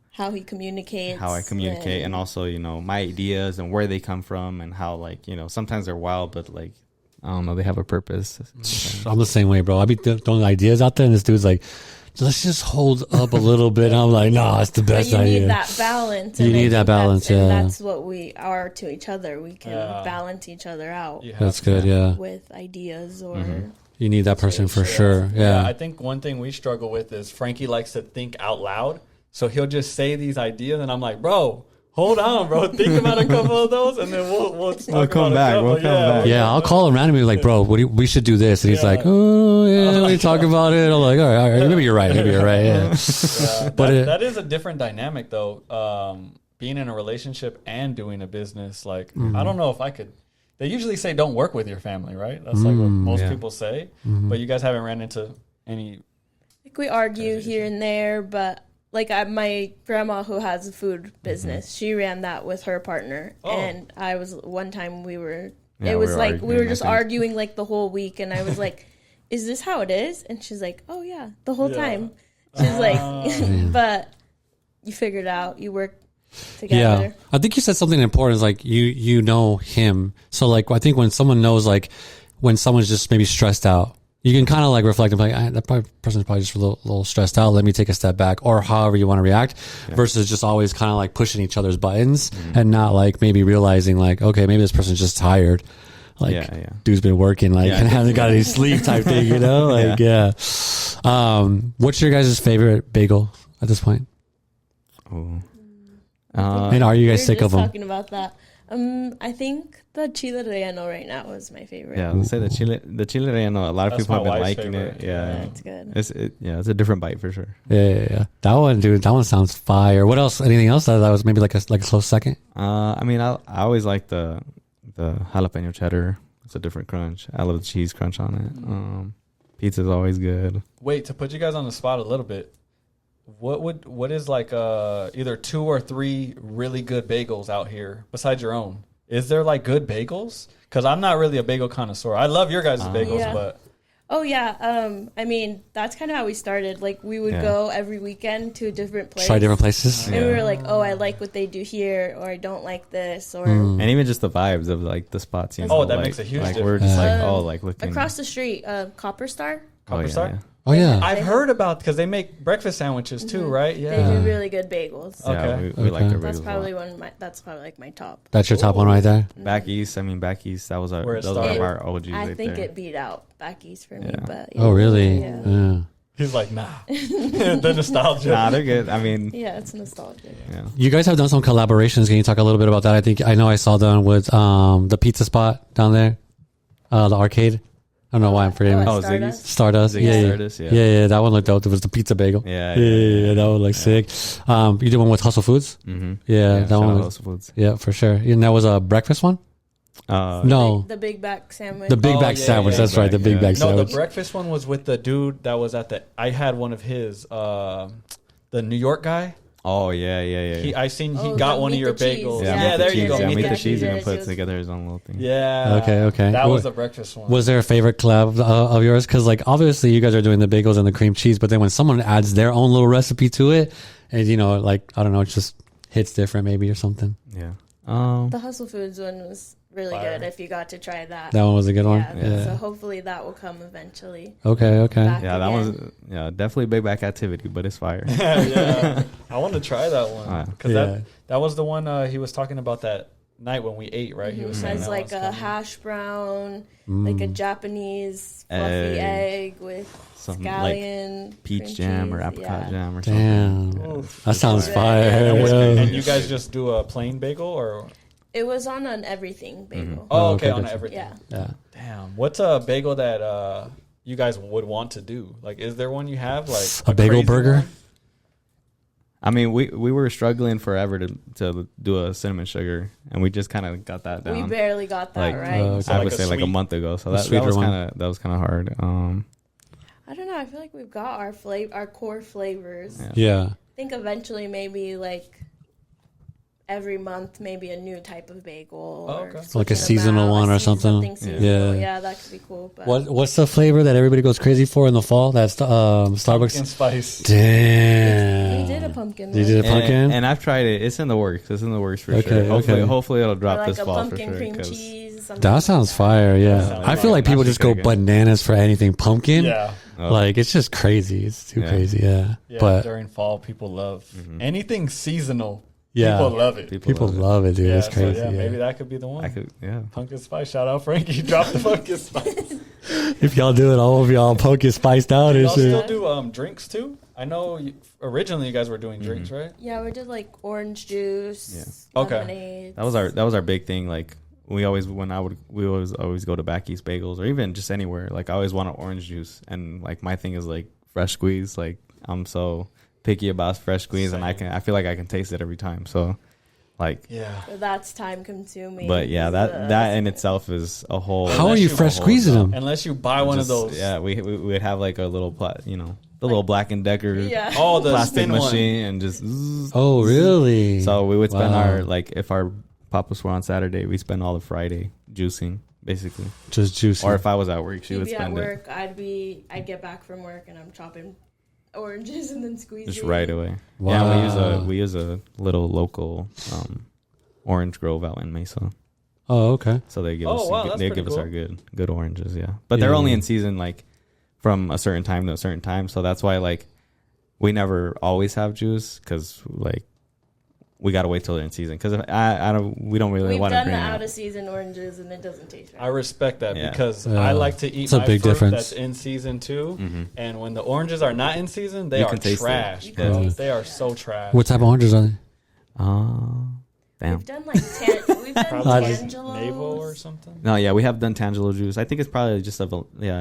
how he communicates, how I communicate, and also my ideas and where they come from, and how like sometimes they're wild, but like I don't know, they have a purpose. I'm the same way, bro. I be throwing ideas out there, and this dude's like, let's just hold up a little bit. And I'm like, nah, it's the best idea. You need that balance. You need that balance, and that's what we are to each other. We can balance each other out. That's good, yeah. With ideas or. You need that person for sure. Yeah. I think one thing we struggle with is Frankie likes to think out loud. So he'll just say these ideas, and I'm like, bro, hold on, bro. Think about a couple of those, and then we'll come back. We'll come back. Yeah, I'll call him randomly like, bro, we should do this. And he's like, oh, yeah, we talk about it. I'm like, all right. Maybe you're right. Yeah. But that is a different dynamic, though. Being in a relationship and doing a business. Like, I don't know if I could. They usually say don't work with your family, right? That's like what most people say. But you guys haven't ran into any... Like we argue here and there, but like my grandma who has a food business, she ran that with her partner. Oh. And I was, one time we were just arguing like the whole week. And I was like, is this how it is? And she's like, oh yeah, the whole time. She's like, but you figured it out. You work together. Yeah, I think you said something important. Is like you know him, so like I think when someone knows, like when someone's just maybe stressed out, you can kind of like reflect and be like, that person's probably just a little stressed out. Let me take a step back, or however you want to react, versus just always kind of like pushing each other's buttons and not like maybe realizing like, okay, maybe this person's just tired. Like dude's been working like and hasn't got any sleep type thing, Like what's your guys' favorite bagel at this point? Oh. And are you guys sick of them? Talking about that. I think the chile relleno right now is my favorite. Yeah, let's say the chile relleno. A lot of people have been liking favorite. it. Yeah, it's good. It's a different bite for sure. Yeah. That one, dude. That one sounds fire. What else? Anything else that was maybe like a close second? I mean, I always like the jalapeno cheddar. It's a different crunch. I love the cheese crunch on it. Pizza's always good. Wait, to put you guys on the spot a little bit. What is like either 2 or 3 really good bagels out here besides your own? Is there like good bagels? Because I'm not really a bagel connoisseur. I love your guys' bagels, but oh yeah. I mean, that's kind of how we started. Like we would go every weekend to a different place, try different places, and we were like, oh, I like what they do here, or I don't like this, or and even just the vibes of like the spots. That like, makes a huge difference. We're just like looking across the street, Copper Star. Copper Star. Yeah. Oh yeah, I've heard about because they make breakfast sandwiches too, right? Yeah, they do really good bagels. Okay, we like their bagels. That's probably like my top. That's your top one right there. Back east, that was those are our OGs. I think it beat out Back East for me, but oh really? Yeah. He's like, nah, the nostalgia. Nah, they're good. I mean, yeah, it's nostalgic. Yeah. You guys have done some collaborations. Can you talk a little bit about that? I know I saw them with the pizza spot down there, the arcade. I don't know why I'm forgetting. Stardust. Yeah. That one looked dope. It was the pizza bagel. Yeah. That one looked sick. You did one with Hustle Foods. Mm-hmm. Yeah, that one. Hustle Foods. Yeah, for sure. And that was a breakfast one. No, the Big Back sandwich. The Big Back sandwich. That's right. The Big Back sandwich. No, the breakfast one was with the dude that was at the. I had one of his. The New York guy. Oh yeah. I seen he Oh, got the one of meat your the cheese. bagels. Yeah, Yeah, meat there the you cheese. go. Yeah, Meat meat the the cheese. cheese and Yeah, then put it cheese. together his own little thing. Yeah. Okay. That was What- the breakfast one. Was there a favorite collab of yours? Because like obviously you guys are doing the bagels and the cream cheese, but then when someone adds their own little recipe to it, and like I don't know, it just hits different maybe or something. Yeah. The Hustle Foods one was really Fire. good if you got to try that. That one was a good one. Yeah, so hopefully that will come eventually. Okay. Back Yeah, that again. was definitely big back activity, but it's fire. Yeah. I want to try that one because Yeah. that was the one he was talking about that night when we ate. Right? He was saying Has that like one's a coming. hash brown, like a Japanese fluffy egg with Some, scallion, cream Peach jam or cheese. apricot Yeah. jam or something. Damn, Oof. that sounds Yeah. fire. And Yeah. you guys just do a plain bagel or? It was on an everything bagel. Oh, okay, okay, on gotcha. everything. Yeah. Yeah. Damn. What's a bagel that you guys would want to do? Like, is there one you have? Like A bagel crazy burger? one? I mean, we were struggling forever to do a cinnamon sugar, and we just kind of got that down. We barely got that Like, right. okay. I like would a say like a sweet- month ago. So a that sweeter was one. kind of hard. I don't know. I feel like we've got our core flavors. Yeah. Yeah. I think eventually maybe like every month maybe a new type of bagel. Oh, Or okay. Like a switching them seasonal out, one or something. Yeah. Seasonal. Yeah. Yeah, that could be cool. But What's the flavor that everybody goes crazy for in the fall? That's Starbucks. Pumpkin spice. Damn. we did a pumpkin. You one. did a pumpkin? And I've tried it. It's in the works. It's in the works for Okay, sure. Hopefully, okay. hopefully it'll Or drop like this a fall for pumpkin sure. cream 'cause- cheese. something That like sounds fire. Yeah. sounds I feel like people Actually just go pretty good. bananas for anything pumpkin. Yeah. Oh. Like it's just crazy. It's too Yeah. crazy. Yeah. Yeah. But During fall, people love anything seasonal. yeah, People love it. people love it, dude. Yeah, It's crazy. So, yeah. maybe that could be the one. I could, yeah. Pumpkin spice. Shout out Frankie. Drop the pumpkin spice. If y'all do it, all of y'all pumpkin spiced out and Y'all still shit. do drinks too? I know originally you guys were doing drinks, right? Yeah, we did like orange juice. Yeah. Okay. Lemonade. That was our big thing. Like we always always go to Back East Bagels or even just anywhere. Like I always want an orange juice, and like my thing is like fresh squeeze. Like I'm so picky about fresh squeeze, and Same. I feel like I can taste it every time. So like, Yeah. So that's time consuming. but yeah, that in itself is a whole. How are you you fresh whole squeezing job. them? Unless you buy one of those. Yeah, we would have like a little the little Black and Decker Yeah. Oh, the plastic spin one. machine and just. zzz. Oh, really? So we would spend Wow. if our papas were on Saturday, we spend all the Friday juicing basically. Just juicy. Or if I was at work, she She'd would be at spend it work. I'd get back from work and I'm chopping oranges and then squeezing. just right away. Wow. Yeah, we use a little local orange grove out in Mesa, Oh, okay. so they give Oh, wow, us that's they pretty give us cool. our good oranges. Yeah, but they're Yeah. only in season like from a certain time to a certain time, so that's why like we never always have juice because like we gotta wait till they're in season because we don't really We've want to done the bring out it. of season oranges and it doesn't taste right. I respect that Yeah. because Yeah. I like to eat It's a my big fruit difference. that's in season too. Mhm. And when the oranges are not in season, they You are can taste it. trash, You bro. can taste They are so trash. What type of oranges are they? Damn. We've done like we've done Probably I like Tangelos. navel or something. No, yeah, we have done Tangelo juice. I think it's probably just a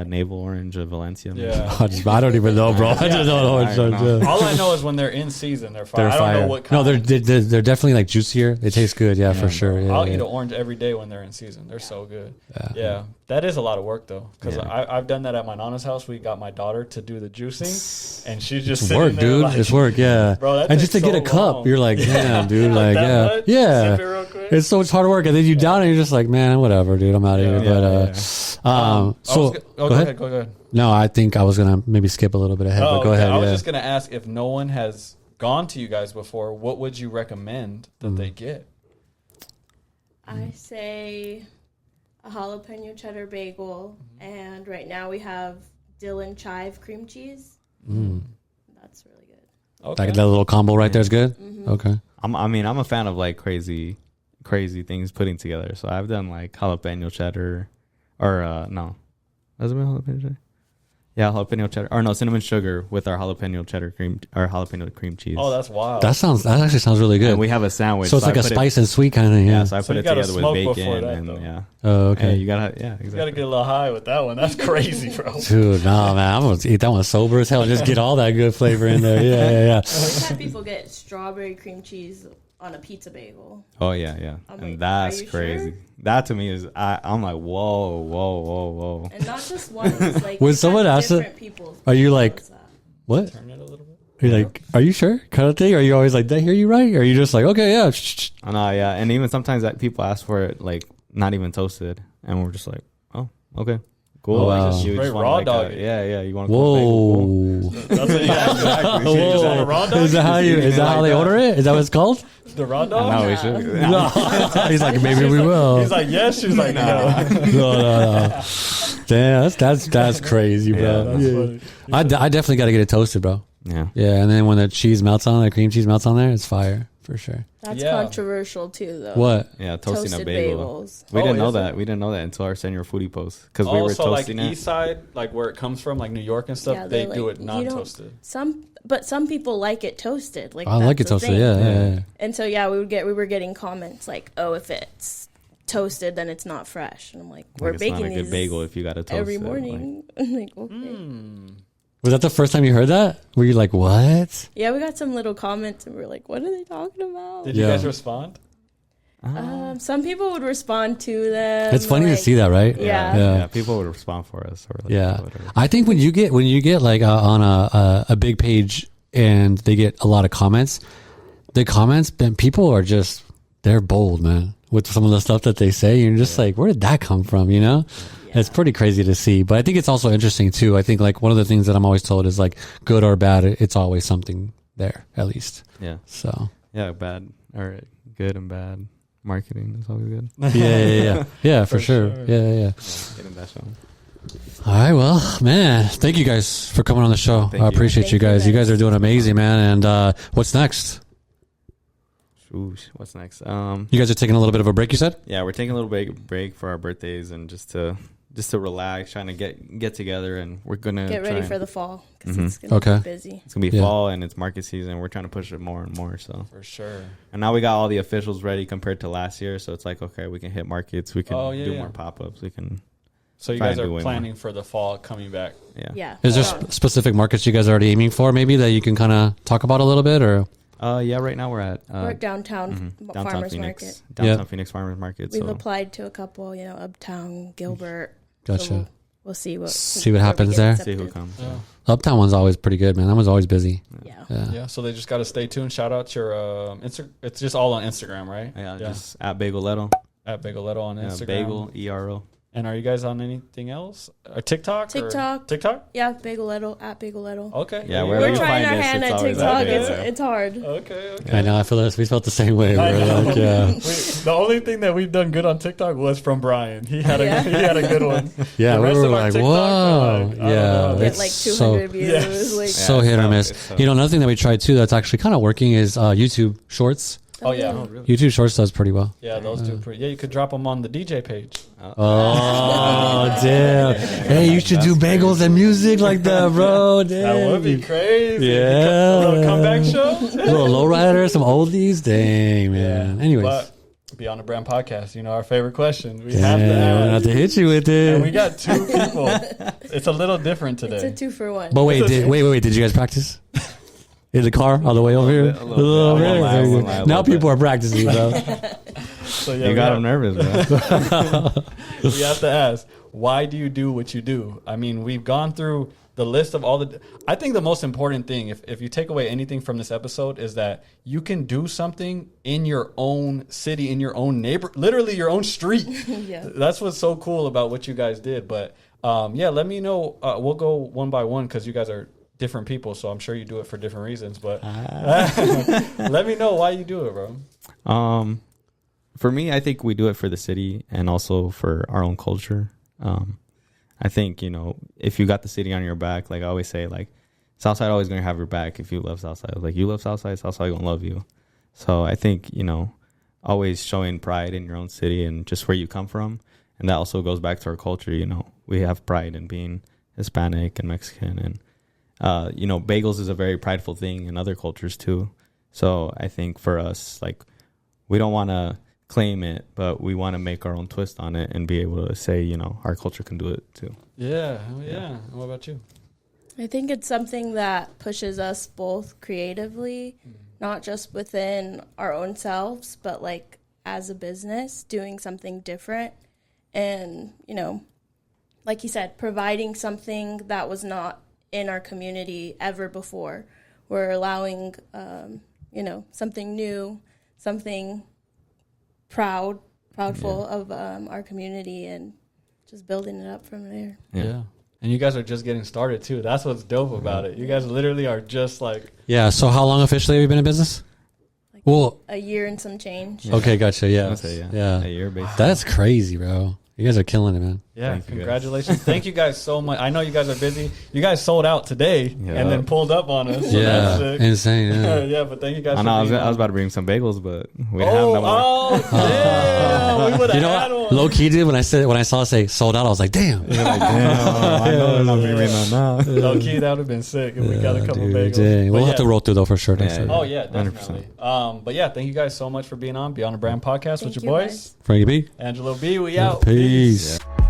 navel orange of Valencia. Yeah. I don't even know, bro. I just don't know. I don't know. All I know is when they're in season, they're fire. They're I don't fire. know what No, kind. they're definitely like juicier. They taste good. Yeah, for sure. Yeah, I'll yeah. eat an orange every day when they're in season. They're so good. Yeah. Yeah, that is a lot of work though, because Yeah. I've done that at my nana's house. We got my daughter to do the juicing, and she's just It's sitting work, there dude. like, It's work, yeah. Bro, that and just to takes get a so cup, long. you're like, damn, dude, like, that yeah, much? yeah. Sip it real quick. It's so much hard work, and then you down, and you're just like, man, whatever, dude. I'm out of Yeah. here. Yeah, But so go ahead. Go ahead. No, I think I was gonna maybe skip a little bit ahead, Oh, but go okay. ahead. I was Yeah. just gonna ask if no one has gone to you guys before, what would you recommend that they get? I say a jalapeno cheddar bagel, and right now we have dill and chive cream cheese. That's really good. Okay. That little combo right there is good. Okay. I'm a fan of like crazy things putting together. So I've done like jalapeno cheddar, or no, has it been jalapeno cheddar? Yeah, jalapeno cheddar, or no, cinnamon sugar with our jalapeno cheddar jalapeno cream cheese. Oh, that's wild. That actually sounds really good. And we have a sandwich. So it's like I a put it- spice and sweet kind of. Yeah. Yeah, so I So put you it gotta together smoke with before bacon that, and though. yeah. Oh, okay. Hey, you gotta exactly. you gotta get a little high with that one. That's crazy, bro. Dude, no, man, I'm gonna eat that one sober as hell. Just get all that good flavor in there. Yeah. We've had people get strawberry cream cheese on a pizza bagel. Oh yeah. I'm And like, that's are you crazy. sure? That to me is I'm like whoa. And not just one. It's like When we've someone had asks it- different people are you tell like- us that. What? Turn it a little bit. You're like, are you sure? Kind of thing. Are you always like, did I hear you right? Or are you just like, okay, yeah. I know, yeah. And even sometimes that people ask for it, like, not even toasted. And we're just like, oh, okay. Cool. Oh, wow. You Straight just want raw like dog. yeah. You want to cool. Whoa. That's what you got. Exactly. Whoa. Is that a raw dog? Is that how they order it? Is that what it's called? The raw dog? No, we should. No. He's like, maybe we will. He's like, yes. She's like, no. No. Damn, that's crazy, bro. That's funny. I definitely got to get it toasted, bro. Yeah. Yeah, and then when the cheese melts on, the cream cheese melts on there, it's fire for sure. That's Yeah. controversial too, though. What? Yeah, toasting Toasted a bagel. bagels. We didn't know is that. it? We didn't know that until our senior foodie post because we were Also, like toasting it. east side, like where it comes from, like New York and stuff, Yeah, they they're do like, it you non-toasted. But some people like it toasted. Like I like it that's the toasted. thing. Yeah. And so yeah, we were getting comments like, oh, if it's toasted, then it's not fresh. And I'm like, we're Like, it's baking not a these good bagel if you got to toast every it. morning. I'm like, okay. Hmm. Was that the first time you heard that? Were you like, what? Yeah, we got some little comments, and we were like, what are they talking about? Did you Yeah. guys respond? Some people would respond to them. It's funny to like- see that, right? Yeah. Yeah, people would respond for us. Or like, Yeah. whatever. I think when you get like on a big page and they get a lot of comments, the comments, then people are just, they're bold, man, with some of the stuff that they say. You're just like, where did that come from? You know? It's pretty crazy to see, but I think it's also interesting too. I think like one of the things that I'm always told is like good or bad, it's always something there at least. Yeah. So Yeah, bad or good and bad marketing is always good. yeah, for sure. Yeah. Getting that show. All right, well, man, thank you guys for coming on the show. Thank I you. appreciate Thank you you, guys. You guys. guys are doing amazing, man. And what's next? Ooh, what's next? You guys are taking a little bit of a break, you said? Yeah, we're taking a little break for our birthdays and just to relax, trying to get together, and we're gonna Get ready try for and- the fall because Mhm. it's gonna Okay. be busy. It's gonna be Yeah. fall and it's market season. We're trying to push it more and more. So, For sure. and now we got all the officials ready compared to last year. So it's like, okay, we can hit markets. We can Oh, yeah, do yeah. more pop ups. We can, So you Try guys and do are way planning for the fall coming back. yeah. Yeah. Is there strong. specific markets you guys are already aiming for, maybe that you can kind of talk about a little bit, or? Yeah. Right now we're at We're at downtown downtown farmers Phoenix, market. downtown Phoenix Farmers Market. We've So applied to a couple, Uptown, Gilbert. Gotcha. So we'll see what See what where we happens get there. see who accepted. comes. Yeah. Uptown one's always pretty good, man. That one's always busy. Yeah. Yeah. Yeah. So they just got to stay tuned. Shout out your It's just all on Instagram, right? Yeah, just at Bageletto. At Bageletto on Yeah, Instagram. Bagel ERO. And are you guys on anything else? TikTok? TikTok. TikTok? Yeah, Bageletto at Bageletto. Okay. Yeah, there you wherever We're you go. trying find our us, hand it's at always TikTok. at It's Bageletto. it's hard. Okay. I know. I feel like we felt the same way. I We're know. like, yeah. The only thing that we've done good on TikTok was from Brian. He had Yeah. a good one. Yeah, The we rest were of our like, TikToks are whoa. like, I don't Yeah. know. Get It's like so, 200 views. Yes. Like, so Yeah, hit or it's miss. tough. You know, another thing that we tried too that's actually kind of working is YouTube Shorts. Oh, yeah. YouTube Shorts does pretty well. Yeah, those do pretty. Yeah, you could drop them on the DJ page. Oh, damn. Hey, you should do bagels and music like that, bro. Damn. That would be crazy. Yeah. A little comeback show. little lowrider, some oldies. Dang, man. Anyways. But Beyond the Brand podcast, our favorite question. We Damn, have to I have ask. to hit you with And we it. got two people. It's a little different it's a today. 2-for-1. But wait, did you guys practice? In the car on the way over here? A little bit. I won't lie, I won't lie, a Now little people bit. are practicing, bro. So yeah, You got them nervous, man. we have to ask, why do you do what you do? I mean, we've gone through the list of all the. I think the most important thing, if you take away anything from this episode, is that you can do something in your own city, in your own neighbor, literally your own street. Yeah. That's what's so cool about what you guys did. But yeah, let me know. We'll go one by one because you guys are different people, so I'm sure you do it for different reasons. But let me know why you do it, bro. For me, I think we do it for the city and also for our own culture. I think, if you got the city on your back, like I always say, like Southside always going to have your back if you love Southside. Like you love Southside, Southside going to love you. So I think, always showing pride in your own city and just where you come from. And that also goes back to our culture. We have pride in being Hispanic and Mexican. And, bagels is a very prideful thing in other cultures too. So I think for us, like, we don't want to claim it, but we want to make our own twist on it and be able to say, our culture can do it too. Yeah. What about you? I think it's something that pushes us both creatively, not just within our own selves, but like as a business, doing something different. And, like you said, providing something that was not in our community ever before, we're allowing, something new, something proudful of our community, and just building it up from there. Yeah. And you guys are just getting started too. That's what's dope about it. You guys literally are just like. Yeah. So how long officially have you been in business? Like Well, a year and some change. okay, gotcha. Yeah. I'd say, Yeah. a year basically. That's crazy, bro. You guys are killing it, man. Yeah, Thank you, guys. congratulations. Thank you guys so much. I know you guys are busy. You guys sold out today and then pulled up on us. So Yeah. that's sick. Insane. Yeah. Yeah, but thank you guys I for know. being I was on. about to bring some bagels, but we didn't have no more. Oh, damn. We would have You know had what? one. Low key did when I saw it say sold out, I was like, damn. You're like, damn, I know they're not bringing none now. Low key, that would have been sick if we got a couple dude, bagels. dang. But We'll yeah. have to roll through though for sure. Next Yeah, time. Oh, yeah, 100%. definitely. But yeah, thank you guys so much for being on Beyond the Brand podcast with Thank your you, boys. guys. Frankie B. Angelo B, we out. Peace. Yeah.